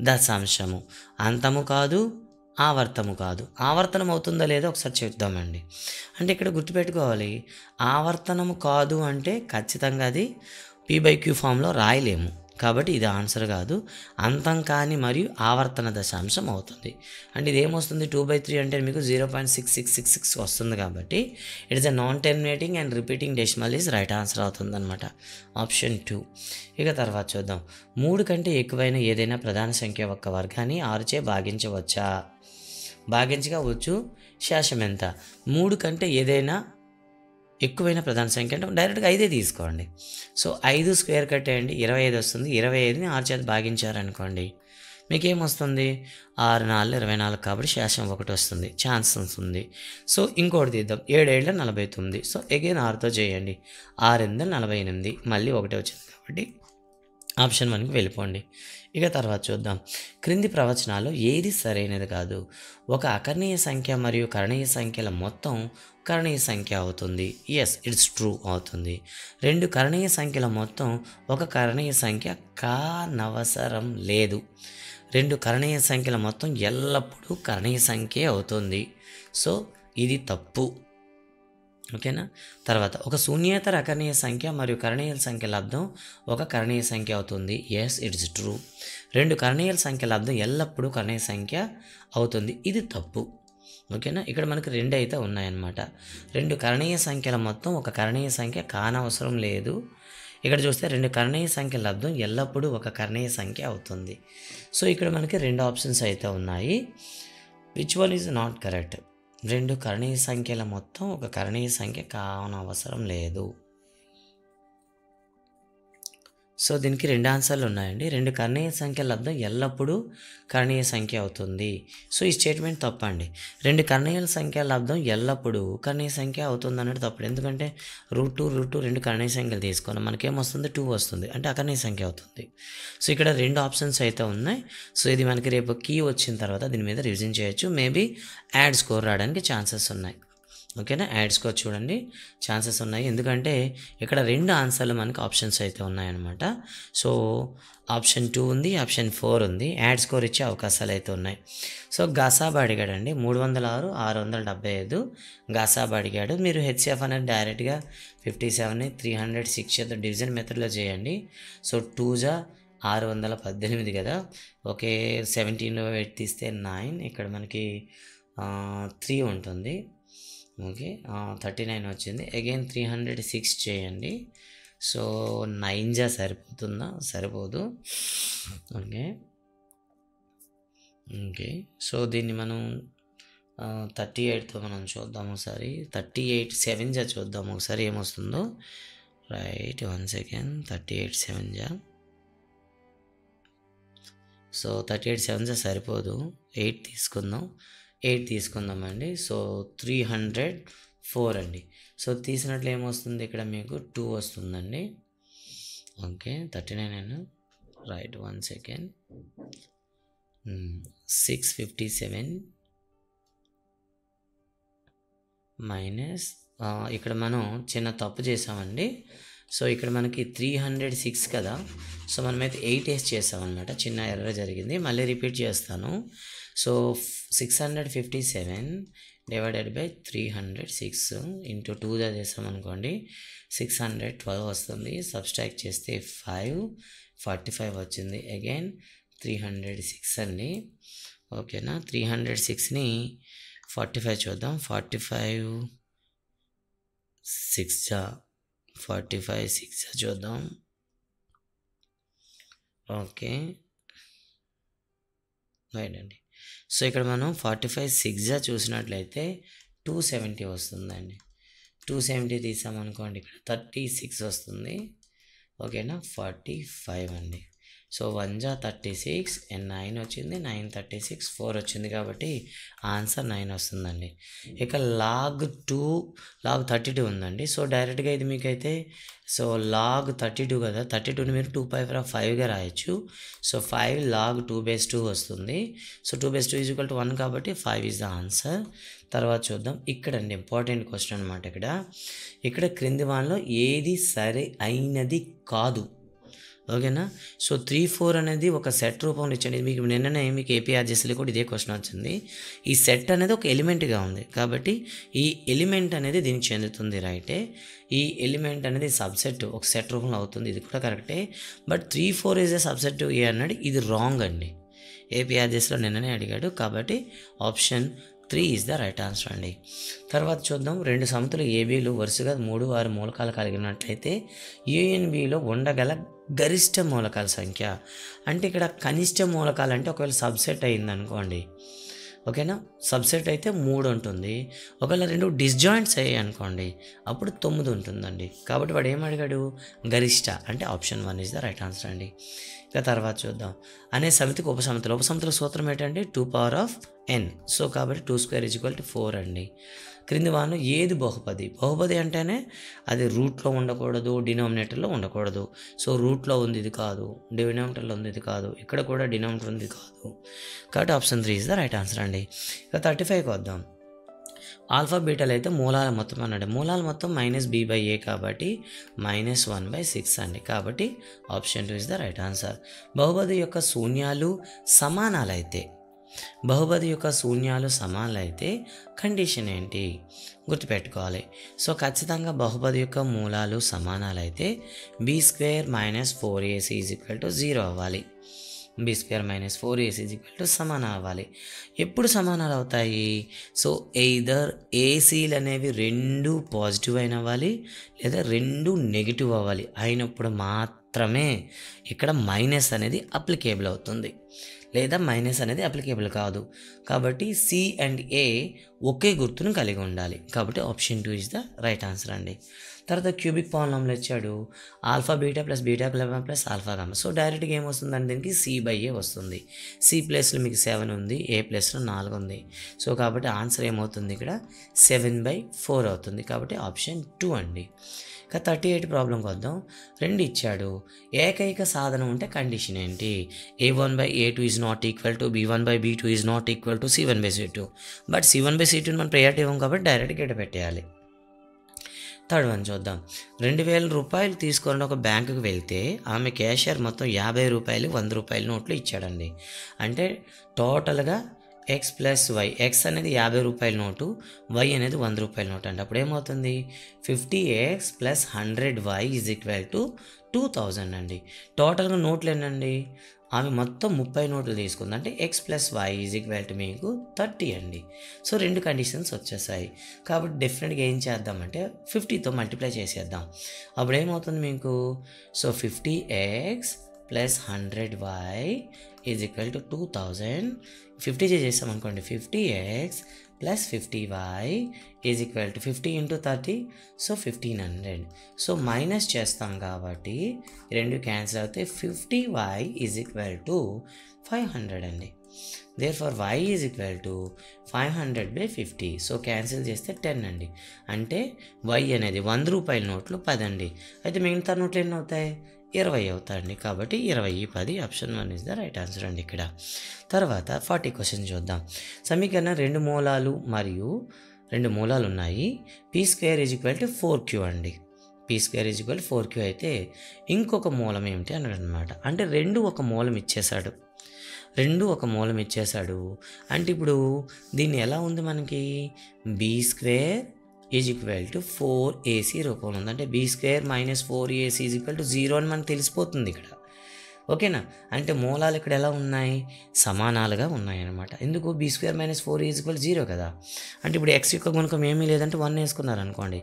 దశాంశము, అంతము కాదు ఆవర్తము కాదు. ఆవర్తనం అవుతుందో లేదో ఒకసారి చెప్దామండి. అంటే ఇక్కడ గుర్తుపెట్టుకోవాలి, ఆవర్తనము కాదు అంటే ఖచ్చితంగా అది p/q ఫామ్లో రాయలేము. కాబట్టి ఇది ఆన్సర్ కాదు. అంతం కానీ మరియు ఆవర్తన దశాంశం అవుతుంది. అంటే ఇది ఏమొస్తుంది, 2/3 అంటే మీకు 0.6666 వస్తుంది. కాబట్టి it is a non terminating and repeating decimal is right answer అవుతుంది అనమాట, ఆప్షన్ 2. ఇక తర్వాత చూద్దాం. 3 కంటే ఎక్కువైన ఏదైనా ప్రధాన సంఖ్య యొక్క వర్గాన్ని 6చే భాగించవచ్చా? భాగించవచ్చు. శేషం ఎంత? 3 కంటే ఏదైనా ఎక్కువైన ప్రధాన సంఖ్య అంటే డైరెక్ట్గా 5 తీసుకోండి. సో 5 స్క్వేర్ కట్టేయండి, 25 వస్తుంది. 25ని 6 చేత భాగించారనుకోండి, మీకు ఏమొస్తుంది, 6 4 24 కాబట్టి శేషం 1 వస్తుంది, ఛాన్సెస్ ఉంది. సో ఇంకోటి తీద్దాం, 7 7 49. సో అగైన్ 6తో చేయండి, 6 8 48, మళ్ళీ 1 వచ్చింది. కాబట్టి ఆప్షన్ 1కి వెళ్ళిపోండి. ఇక తర్వాత చూద్దాం. క్రింది ప్రవచనాలు ఏది సరైనది కాదు? ఒక అకర్ణీయ సంఖ్య మరియు కరణీయ సంఖ్యల మొత్తం కరణీయ సంఖ్య అవుతుంది. ఎస్, ఇట్స్ ట్రూ అవుతుంది. 2 కరణీయ సంఖ్యల మొత్తం ఒక కరణీయ సంఖ్య కానవసరం లేదు. 2 కరణీయ సంఖ్యల మొత్తం ఎల్లప్పుడూ కరణీయ సంఖ్య అవుతుంది. సో ఇది తప్పు. ఓకేనా. తర్వాత ఒక శూన్యేతర అకర్ణీయ సంఖ్య మరియు కరణీయ సంఖ్య లబ్ధం ఒక కరణీయ సంఖ్య అవుతుంది. Yes, it's true. 2 కరణీయ సంఖ్య లబ్ధం ఎల్లప్పుడూ కరణీయ సంఖ్య అవుతుంది. ఇది తప్పు. ఓకేనా. ఇక్కడ మనకు 2 అయితే ఉన్నాయన్నమాట. 2 కరణీయ సంఖ్యల మొత్తం ఒక కరణీయ సంఖ్య కానవసరం లేదు. ఇక్కడ చూస్తే 2 కరణీయ సంఖ్య లబ్ధం ఎల్లప్పుడూ ఒక కరణీయ సంఖ్య అవుతుంది. సో ఇక్కడ మనకి 2 ఆప్షన్స్ అయితే ఉన్నాయి. Which one is not correct? 2 కరణీయ సంఖ్యల మొత్తం ఒక కరణీయ సంఖ్య కానవసరం లేదు. సో దీనికి 2 ఆన్సర్లు ఉన్నాయండి. 2 కరణీయ సంఖ్యల లబ్ధం ఎల్లప్పుడూ కరణీయ సంఖ్య అవుతుంది. సో ఈ స్టేట్మెంట్ తప్పండి. 2 కరణీయ సంఖ్యల లబ్ధం ఎల్లప్పుడూ కరణీయ సంఖ్య అవుతుంది అన్నట్టు తప్పుడు. ఎందుకంటే √2 2 కరణీయ సంఖ్యలు తీసుకున్నాం, మనకేమొస్తుంది, 2 వస్తుంది, అంటే అకరణీయ సంఖ్య అవుతుంది. సో ఇక్కడ 2 ఆప్షన్స్ అయితే ఉన్నాయి. సో ఇది మనకి రేపు కీ వచ్చిన తర్వాత దీని మీద రివిజన్ చేయొచ్చు. మేబీ యాడ్ స్కోర్ రావడానికి ఛాన్సెస్ ఉన్నాయి. ఓకేనా. యాడ్ స్కోర్ చూడండి, ఛాన్సెస్ ఉన్నాయి. ఎందుకంటే ఇక్కడ 2 ఆన్సర్లు మనకి ఆప్షన్స్ అయితే ఉన్నాయన్నమాట. సో ఆప్షన్ 2 ఉంది, ఆప్షన్ 4 ఉంది. యాడ్ స్కోర్ ఇచ్చే అవకాశాలు అయితే ఉన్నాయి. సో గసాబ్ అడిగాడండి, 306 675 గసాబ్ అడిగాడు. మీరు హెచ్సిఎఫ్ అనేది డైరెక్ట్గా 57ని 306 చేత డివిజన్ మెథడ్లో చేయండి. సో 2 జా 618 కదా. ఓకే, 17 తీస్తే 9, ఇక్కడ మనకి 3 ఉంటుంది. ఓకే, 39 వచ్చింది. అగైన్ 306 చేయండి. సో 9 జా సరిపోతుందా? సరిపోదు. ఓకే. సో దీన్ని మనం 38తో మనం చూద్దాం ఒకసారి. 38 7 జా చూద్దాం ఒకసారి ఏమొస్తుందో. Right, 1 second. 38 7 జా. సో 38 7 జా సరిపోదు, 8 తీసుకుందాం. 8 తీసుకుందామండి. సో 304 అండి. సో తీసినట్లు ఏమొస్తుంది, ఇక్కడ మీకు 2 వస్తుందండి. Okay, 39 right, 1 second. 657 మైనస్ ఇక్కడ మనం చిన్న తప్పు చేసామండి. సో ఇక్కడ మనకి 306 కదా, సో మనమైతే 8 వేసి చేసామన్నమాట. చిన్న ఎర్రర్ జరిగింది, మళ్ళీ రిపీట్ చేస్తాను. సో 657 డివైడెడ్ బై 306 ఇంటూ 2గా చేసామనుకోండి 612 వస్తుంది. సబ్స్ట్రాక్ట్ చేస్తే 545 వచ్చింది. అగైన్ 306 అండి. ఓకేనా, 306ని 45 చూద్దాం. 45 6 చూద్దాం. ఓకే రైట్ అండి. సో ఇక్కడ మనం 45 6 చూసినట్లయితే 270 వస్తుందండి. 270 తీసామనుకోండి ఇక్కడ 36 వస్తుంది. ఓకేనా, 45 అండి. సో 1 36 అండ్ 9 వచ్చింది, 9 36 4 వచ్చింది, కాబట్టి ఆన్సర్ 9 వస్తుందండి. ఇక లాగ్ 32 ఉందండి. సో డైరెక్ట్గా ఇది మీకైతే సో లాగ్ 32 కదా, 32ని మీరు 2/5గా రాయొచ్చు. సో 5 log 2/2 వస్తుంది. సో 2/2 = 1 కాబట్టి 5 ఈజ్ ద ఆన్సర్. తర్వాత చూద్దాం. ఇక్కడండి ఇంపార్టెంట్ క్వశ్చన్ అనమాట. ఇక్కడ క్రింది వానిలో ఏది సరి అయినది కాదు. ఓకేనా, సో 3 4 అనేది ఒక సెట్ రూపంలో ఇచ్చండి. మీకు నిన్ననే మీకు ఏపీఆర్జెస్లో కూడా ఇదే క్వశ్చన్ వచ్చింది. ఈ సెట్ అనేది ఒక ఎలిమెంట్గా ఉంది కాబట్టి ఈ ఎలిమెంట్ అనేది దీనికి చెందుతుంది, రైటే. ఈ ఎలిమెంట్ అనేది సబ్సెట్ ఒక సెట్ రూపంలో అవుతుంది, ఇది కూడా కరెక్టే. బట్ 3 4 ఈజ్ ఎ సబ్సెట్ ఏ అన్నాడు, ఇది రాంగ్ అండి. ఏపీఆర్జెస్లో నిన్ననే అడిగాడు, కాబట్టి option 3 is the right answer అండి. తర్వాత చూద్దాం. 2 సమతులు ఏబీలు వరుసగా 3 6 మూలకాలు కలిగినట్లయితే యూఎన్బిలో ఉండగల గరిష్ట మూలకాల సంఖ్య. అంటే ఇక్కడ కనిష్ట మూలకాలు అంటే ఒకవేళ సబ్సెట్ అయిందనుకోండి, ఓకేనా, సబ్సెట్ అయితే 3 ఉంటుంది. ఒకవేళ 2 డిస్జాయింట్స్ అయ్యాయి అనుకోండి అప్పుడు 9 ఉంటుందండి. కాబట్టి వాడు ఏం అడిగాడు, గరిష్ట, అంటే option 1 is the right answer అండి. ఇక తర్వాత చూద్దాం. అనే సమితికి ఉపసమితుల సూత్రం ఏంటంటే 2n. సో కాబట్టి 2² = 4 అండి. క్రింది వాను ఏది బహుపది? బహుపది అంటేనే అది రూట్లో ఉండకూడదు, డినామినేటర్లో ఉండకూడదు. సో రూట్లో ఉంది ఇది కాదు, డినామినేటర్లో ఉంది ఇది కాదు, ఇక్కడ కూడా డినామినేటర్ ఉంది కాదు, కాబట్టి option 3 is the right answer అండి. ఇక 35కి వద్దాం. ఆల్ఫా బీటాలు అయితే మూలాల మొత్తం అన్నాడు. మూలాల మొత్తం -b/a కాబట్టి -1/6 అండి. కాబట్టి option 2 is the right answer. బహుపది యొక్క శూన్యాలు సమానాలైతే కండిషన్ ఏంటి గుర్తుపెట్టుకోవాలి. సో ఖచ్చితంగా బహుపది యొక్క మూలాలు సమానాలైతే b² - 4ac = 0 అవ్వాలి. b² - 4ac = సమానం అవ్వాలి. ఎప్పుడు సమానాలు అవుతాయి? సో ఎయిదర్ ఏసీలు అనేవి 2 పాజిటివ్ అయిన అవ్వాలి, లేదా 2 నెగిటివ్ అవ్వాలి. అయినప్పుడు మాత్రమే ఇక్కడ మైనస్ అనేది అప్లికేబుల్ అవుతుంది, లేదా మైనస్ అనేది అప్లికేబుల్ కాదు. కాబట్టి సి అండ్ ఏ ఒకే గుర్తును కలిగి ఉండాలి. కాబట్టి option 2 is the right answer అండి. తర్వాత క్యూబిక్ పాలినామిల్ ఇచ్చాడు. Alpha beta plus beta plus alpha gamma. So డైరెక్ట్గా ఏమొస్తుందండి, దీనికి c/a వస్తుంది. సి ప్లేస్లో మీకు 7 ఉంది, ఏ ప్లేస్లో 4 ఉంది. సో కాబట్టి ఆన్సర్ ఏమవుతుంది, ఇక్కడ 7/4 అవుతుంది. కాబట్టి ఆప్షన్ 2 అండి. ఇక 38 ప్రాబ్లంకి వద్దాం. 2 ఇచ్చాడు. ఏకైక సాధనం ఉంటే కండిషన్ ఏంటి? a1/a2 is not equal to b1/b2 is not equal to c1/c2. But c1/c2 మనం ప్రయారిటీ ఇవ్వం కాబట్టి డైరెక్ట్గా ఇక్కడ పెట్టేయాలి. థర్డ్ వన్ చూద్దాం. 2000 రూపాయలు తీసుకొని ఒక బ్యాంకుకి వెళ్తే ఆమె క్యాషియర్ మొత్తం 50 రూపాయలు 100 రూపాయల నోట్లు ఇచ్చాడండి. అంటే టోటల్గా x + y, x అనేది 50 రూపాయల నోటు, y అనేది 100 రూపాయల నోటు అండి. అప్పుడు ఏమవుతుంది, 50x + 100y = 2000 అండి. టోటల్గా నోట్లు ఏంటండి, ఆమె మొత్తం 30 నోట్లు తీసుకుంది. అంటే x + y = మీకు 30 అండి. సో 2 కండిషన్స్ వచ్చేసాయి. కాబట్టి డెఫినెట్గా ఏం చేద్దామంటే 50తో మల్టిప్లై చేసేద్దాం. అప్పుడు ఏమవుతుంది మీకు, సో 50x + 100y = 2000. 50 చేసామనుకోండి, 50x + 50y = 50 × 30, so 1500. So minus చేస్తాం కాబట్టి 2 క్యాన్సిల్ అవుతాయి. 50y = 500 అండి. Therefore y = 500/50. సో క్యాన్సిల్ చేస్తే 10 అండి. అంటే y అనేది 100 రూపాయల నోట్లు 10 అండి. అయితే మిగతా నోట్లు ఎన్ని అవుతాయి, 20 అవుతాయండి. కాబట్టి 20, 10 option 1 is the right answer అండి ఇక్కడ. తర్వాత 40 క్వశ్చన్ చూద్దాం. సమీకరణం 2 మూలాలు మరియు 2 మూలాలు ఉన్నాయి. p² = 4q అండి. p² = 4q అయితే ఇంకొక మూలం ఏమిటి అని అన్నమాట. అంటే 2 ఒక మూలం ఇచ్చేశాడు. 2 ఒక మూలం ఇచ్చేశాడు. అంటే ఇప్పుడు దీన్ని ఎలా ఉంది మనకి b² = 4ac రూపంలో ఉంది. అంటే b² - 4ac = 0 అని మనకు తెలిసిపోతుంది ఇక్కడ. ఓకేనా? అంటే మూలాలు ఇక్కడ ఎలా ఉన్నాయి? సమానాలుగా ఉన్నాయన్నమాట. ఎందుకు b² - 4ac = 0 కదా. అంటే ఇప్పుడు x యొక్క గుణకం ఏమీ లేదంటే 1 వేసుకున్నారనుకోండి.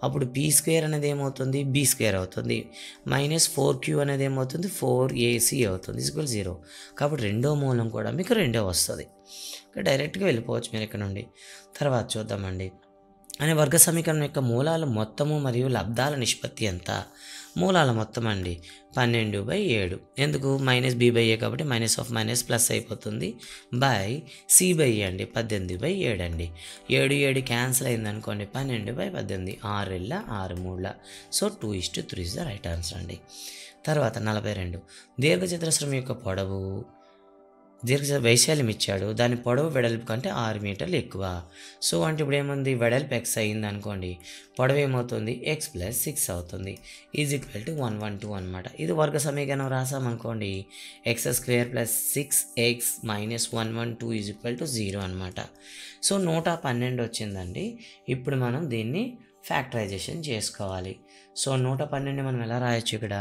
అప్పుడు p² అనేది ఏమవుతుంది? b² అవుతుంది. -4q అనేది ఏమవుతుంది? 4ac అవుతుంది. = 0. కాబట్టి రెండో మూలం కూడా మీకు 2 వస్తుంది. ఇక్కడ డైరెక్ట్గా వెళ్ళిపోవచ్చు మీరు ఇక్కడ నుండి. తర్వాత చూద్దామండి. అనే వర్గ సమీకరణం యొక్క మూలాల మొత్తము మరియు లబ్ధాల నిష్పత్తి ఎంత? మూలాల మొత్తం అండి 12/7. ఎందుకు? -b/a కాబట్టి -(-) ప్లస్ అయిపోతుంది బై c/a అండి 18/7 అండి. 7 7 క్యాన్సిల్ అయిందనుకోండి 12/18. 6 × 6 3. So 2:3 is the right answer అండి. తర్వాత 42. దీర్ఘచతురస్రం యొక్క పొడవు వైశాల్యం ఇచ్చాడు. దాని పొడవు వెడల్పు కంటే 6 మీటర్లు ఎక్కువ. సో అంటే ఇప్పుడు ఏముంది? వెడల్పు x అయింది అనుకోండి, పొడవు ఏమవుతుంది? x + 6 అవుతుంది. = 112 అనమాట. ఇది వర్గ సమీకరణం రాసామనుకోండి, x² + 6x - 112 = 0 అనమాట. సో 112 వచ్చిందండి. ఇప్పుడు మనం దీన్ని ఫ్యాక్టరైజేషన్ చేసుకోవాలి. సో 112 మనం ఎలా రాయొచ్చు ఇక్కడ?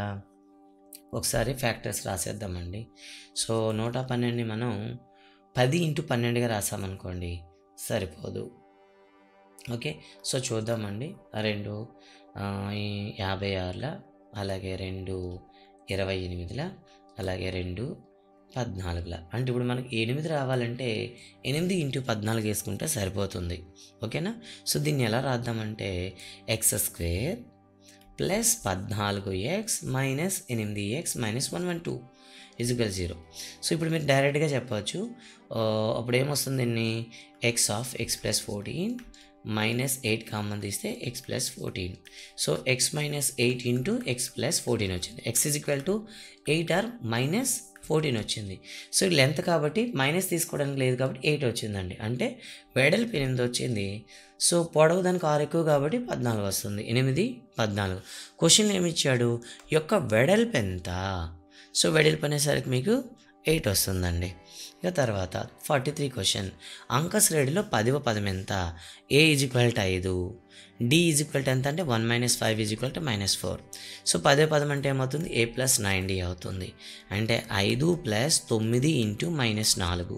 ఒకసారి ఫ్యాక్టర్స్ రాసేద్దామండి. సో 112ని మనం 10 × 12గా రాసామనుకోండి సరిపోదు. ఓకే, సో చూద్దామండి. 2 56, అలాగే 2 28, అలాగే 2 14. అంటే ఇప్పుడు మనకి 8 రావాలంటే 8 × 14 వేసుకుంటే సరిపోతుంది. ఓకేనా? సో దీన్ని ఎలా రాద్దామంటే x² + 14x - 8x - 112 = 0. సో ఇప్పుడు మీరు డైరెక్ట్గా చెప్పవచ్చు. అప్పుడు ఏమొస్తుంది? దీన్ని x + 14 -8 కామన్ తీస్తే x + 14. సో x - 8 × x + 14 వచ్చింది. x = 8 or -14 వచ్చింది. సో లెంత్ కాబట్టి మైనస్ తీసుకోవడానికి లేదు కాబట్టి 8 వచ్చిందండి. అంటే వెడల్పు 8 వచ్చింది. సో పొడవు దానికి 6 ఎక్కువ కాబట్టి 14 వస్తుంది. 8 14. క్వశ్చన్ ఏమి ఇచ్చాడు? యొక్క వెడల్పు ఎంత? సో వెడల్పు అనేసరికి మీకు 8 వస్తుందండి. ఇక తర్వాత 43 క్వశ్చన్. అంక శ్రేణిలో 10వ పదం ఎంత? a = 5, d = ఎంత అంటే 1 - 5 = -4. సో 10వ పదం అంటే ఏమవుతుంది? a + 9d అవుతుంది. అంటే 5 + 9 × -4.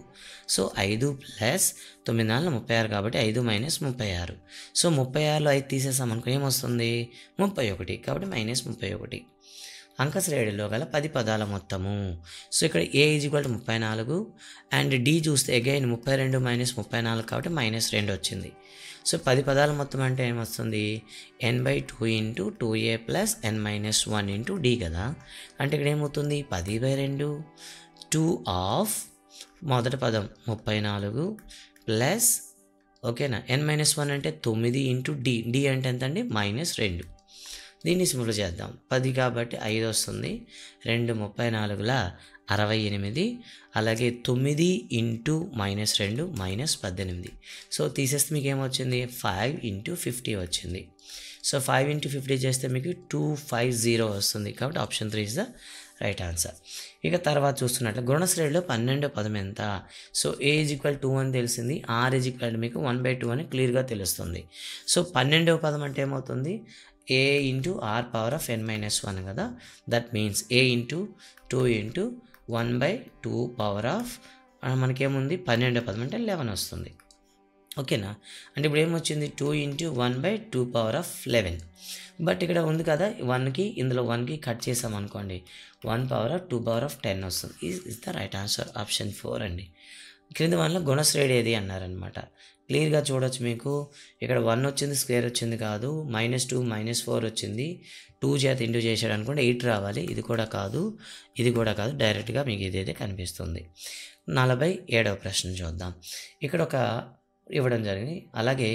సో 5 + 9 × 36 కాబట్టి 5 - 36. సో 36లో 5 తీసేసామనుకో ఏమొస్తుంది? 31 కాబట్టి -31. అంక శ్రేణిలో గల 10 పదాల మొత్తము. సో ఇక్కడ a = 34 అండ్ d చూస్తే అగైన్ 32 - 34 కాబట్టి -2 వచ్చింది. సో 10 పదాల మొత్తం అంటే ఏమొస్తుంది? n/2 × 2a + n - 1 × d కదా. అంటే ఇక్కడ ఏమవుతుంది? 10/2 2 ఆఫ్ మొదటి పదం 34 ప్లస్ ఓకేనా n - 1 అంటే 9 × d. d అంటే ఎంత అండి? -2. దీన్ని సింపుల్ చేద్దాం. 10 కాబట్టి 5 వస్తుంది. 2 34ల 68, అలాగే 9 × -2 -18. సో తీసేస్తే మీకు ఏమొచ్చింది? 5 × 50 వచ్చింది. సో 5 × 50 చేస్తే మీకు 250 వస్తుంది. కాబట్టి option 3 is the right answer. ఇక తర్వాత చూస్తున్నట్లు గుణశ్రేణిలో 12వ పదం ఎంత? సో a = 2 అని తెలిసింది. r = మీకు 1/2 అని క్లియర్గా తెలుస్తుంది. సో 12వ పదం అంటే ఏమవుతుంది? a × r⁴n - 1 కదా. That means a × 2 × 1/2 మనకేముంది? 12వ పదం అంటే 11 వస్తుంది. ఓకేనా? అంటే ఇప్పుడు ఏమొచ్చింది? 2 × 1/2 బట్ ఇక్కడ ఉంది కదా 1కి, ఇందులో 1కి కట్ చేసామనుకోండి 1/2 వస్తుంది. Is the right answer option 4 అండి. క్రింది వల్ల గుణశ్రేణి ఏది అన్నారనమాట. క్లియర్గా చూడొచ్చు మీకు. ఇక్కడ 1 వచ్చింది, స్క్వేర్ వచ్చింది కాదు. -2 -4 వచ్చింది. 2 చేత ఇంటూ చేశాడు అనుకోండి 8 రావాలి. ఇది కూడా కాదు, ఇది కూడా కాదు. డైరెక్ట్గా మీకు ఇదైతే కనిపిస్తుంది. 47వ ప్రశ్న చూద్దాం. ఇక్కడ ఒక ఇవ్వడం జరిగింది. అలాగే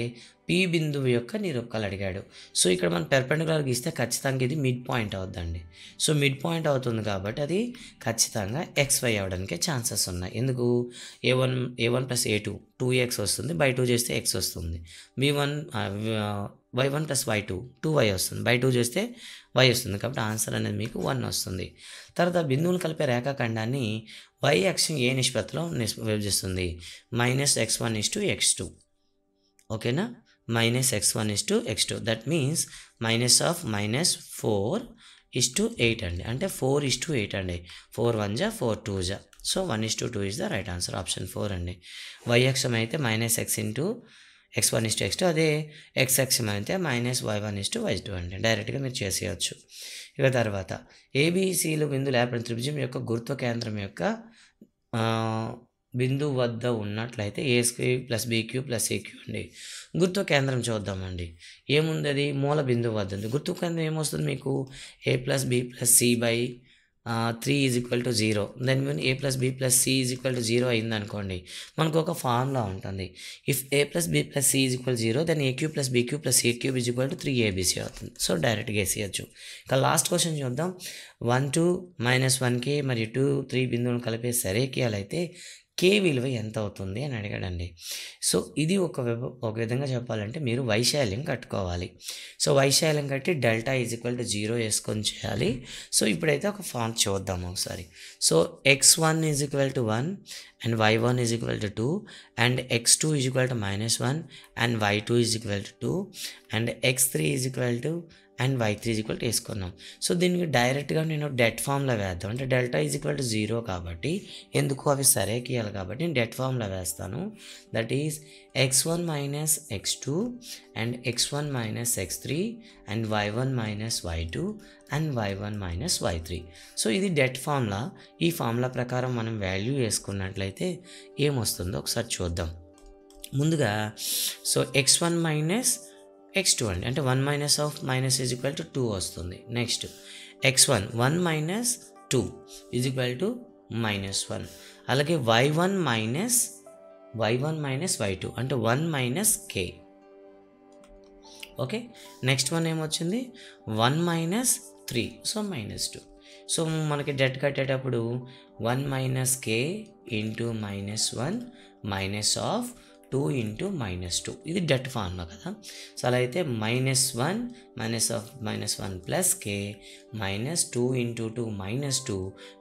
పి బిందువు యొక్క నిరూపకాలు అడిగాడు. సో ఇక్కడ మనం పెర్పెండిక్యులర్ గీస్తే ఖచ్చితంగా ఇది మిడ్ పాయింట్ అవుద్దండి. సో మిడ్ పాయింట్ అవుతుంది కాబట్టి అది ఖచ్చితంగా XY అవ్వడానికి ఛాన్సెస్ ఉన్నాయి. ఎందుకు A1 ప్లస్ A2 2x వస్తుంది, బై 2 చేస్తే x వస్తుంది. Y1 ప్లస్ Y2 2y వస్తుంది, బై 2 చేస్తే y వస్తుంది. కాబట్టి ఆన్సర్ అనేది మీకు 1 వస్తుంది. తర్వాత బిందువులు కలిపే రేఖాఖండాన్ని y అక్షం ఏ నిష్పత్తిలో విభజిస్తుంది? -x1:x2. ఓకేనా, -x1:x2. దట్ మీన్స్ -4:8 అండి, అంటే 4:8 అండి. 4 1 జా 4 2 జా, so 1:2 is the right answer, option 4 అండి. y అక్షం అయితే -x1:x2, అదే x అక్షం అయితే -y1:y2 అండి. డైరెక్ట్గా మీరు చేసేయచ్చు. ఇక తర్వాత ABCలు బిందువులు ఏర్పడిన త్రిభుజం యొక్క గురుత్వ కేంద్రం యొక్క బిందువు వద్ద ఉన్నట్లయితే A² + BQ + AQ అండి. గురుత్వ కేంద్రం చూద్దామండి. ఏముంది? అది మూల బిందువు వద్ద ఉంది. గురుత్వ కేంద్రం ఏమొస్తుంది మీకు? A + B + C / 3 = 0. Then A + B + C = 0 అయిందనుకోండి, మనకు ఒక ఫార్ములా ఉంటుంది. If A + B + C = 0, then AQ + BQ + C³ = 3ABC అవుతుంది. సో డైరెక్ట్గా వేసేయచ్చు. ఇక లాస్ట్ క్వశ్చన్ చూద్దాం. 1 2 -1K మరియు 2 3 బిందువులను కలిపే సరేకియాలు అయితే K విలువ ఎంత అవుతుంది అని అడిగాడండి. సో ఇది ఒక విధంగా చెప్పాలంటే మీరు వైశాల్యం కట్టుకోవాలి. సో వైశాల్యం కట్టి డెల్టా = 0 వేసుకొని చేయాలి. సో ఇప్పుడైతే ఒక ఫార్మ్ చూద్దాం ఒకసారి. So x1 = 1 and y1 = 2 and x2 = -1 and y2 = 2 and x3 and y3 వేసుకున్నాం. సో దీనికి డైరెక్ట్గా నేను డెట్ ఫామ్లో వేద్దాం. అంటే డెల్టా = 0 కాబట్టి, ఎందుకు అవి సరే గీయాలి కాబట్టి నేను డెట్ ఫామ్లో వేస్తాను. That is x1 - x2 and x1 - x3 and y1 - y2 and y1 - y3. So ఇది డెట్ ఫార్ములా. ఈ ఫార్ములా ప్రకారం మనం వాల్యూ వేసుకున్నట్లయితే ఏమొస్తుందో ఒకసారి చూద్దాం. ముందుగా సో x1 - x2 అండి, అంటే 1 - - 2 వస్తుంది. Next x1 1 - 2 = -1. అలాగే y1 - y2 అంటే 1 - K. ఓకే, నెక్స్ట్ వన్ ఏమొచ్చింది? 1 - 3, సో -2. సో మనకి డెట్ కట్టేటప్పుడు 1 - K × -1 -2 × -2 ఇది డెట్ ఫార్ములా కదా. సో అలా అయితే -1 -1 + K -2 × 2 -2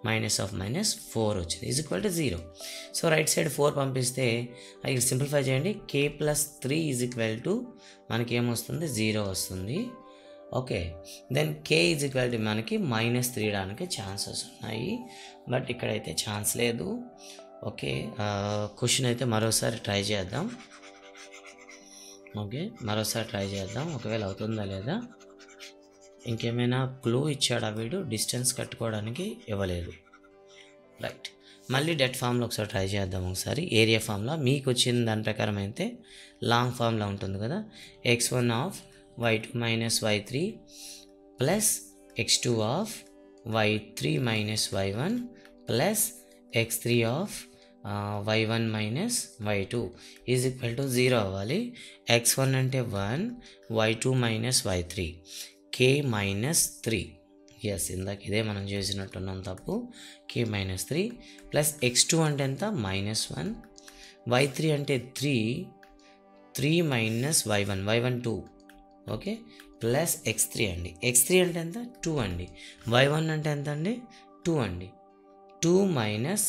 -4 వచ్చింది = 0. సో రైట్ సైడ్ 4 పంపిస్తే అది సింప్లిఫై చేయండి. K + 3 = మనకి ఏమొస్తుంది? 0 వస్తుంది. ఓకే, దెన్ K మనకి -3 రావడానికి ఛాన్సెస్ ఉన్నాయి, బట్ ఇక్కడైతే ఛాన్స్ లేదు. ఓకే, క్వశ్చన్ అయితే మరోసారి ట్రై చేద్దాం. ఒకవేళ అవుతుందా లేదా. ఇంకేమైనా క్లూ ఇచ్చాడా వీడు? డిస్టెన్స్ కట్టుకోవడానికి ఇవ్వలేదు. రైట్, మళ్ళీ డెట్ ఫామ్లో ఒకసారి ట్రై చేద్దాం. ఒకసారి ఏరియా ఫామ్లో మీకు వచ్చిన దాని ప్రకారం అయితే లాంగ్ ఫామ్లో ఉంటుంది కదా. x1 of y2 - y3 plus x2 of y3 - y1 plus x3 of y1 - y2 = 0 అవ్వాలి. x1 అంటే 1, y2 - y3, K -3. ఎస్, ఇందాక ఇదే మనం చేసినట్టున్నాం తప్పు. K -3 ప్లస్ x2 అంటే ఎంత? -1, y3 అంటే 3 - y1 2. ఓకే, ప్లస్ x3 అండి. x3 అంటే ఎంత? 2 అండి. y1 అంటే ఎంత అండి? 2 అండి. 2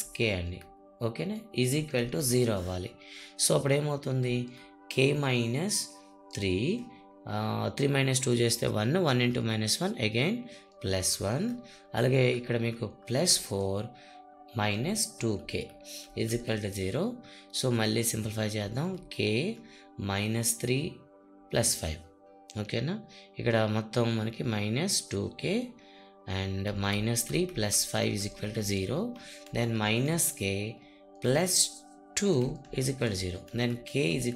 - K అండి. ఓకేనా, = 0 అవ్వాలి. సో అప్పుడు ఏమవుతుంది? K -3 3 - 2 చేస్తే 1 1 × -1 అగైన్ +1. అలాగే ఇక్కడ మీకు +4 -2K = 0. సో మళ్ళీ సింప్లిఫై చేద్దాం. K -3 + 5. ఓకేనా, ఇక్కడ మొత్తం మనకి -2K and -3 + 5 = 0. then -K + 2 = 0. then K =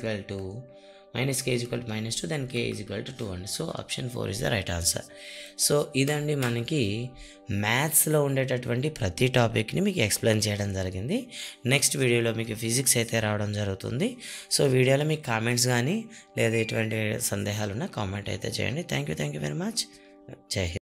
minus K is equal to -2 then K is equal to 2 అండి. So option 4 is the right answer. So ఇదండి మనకి మ్యాథ్స్లో ఉండేటటువంటి ప్రతి టాపిక్ని మీకు ఎక్స్ప్లెయిన్ చేయడం జరిగింది. నెక్స్ట్ వీడియోలో మీకు ఫిజిక్స్ అయితే రావడం జరుగుతుంది. సో వీడియోలో మీకు కామెంట్స్ కానీ లేదా ఎటువంటి సందేహాలు ఉన్నా కామెంట్ అయితే చేయండి. Thank you very much. జై హింద్.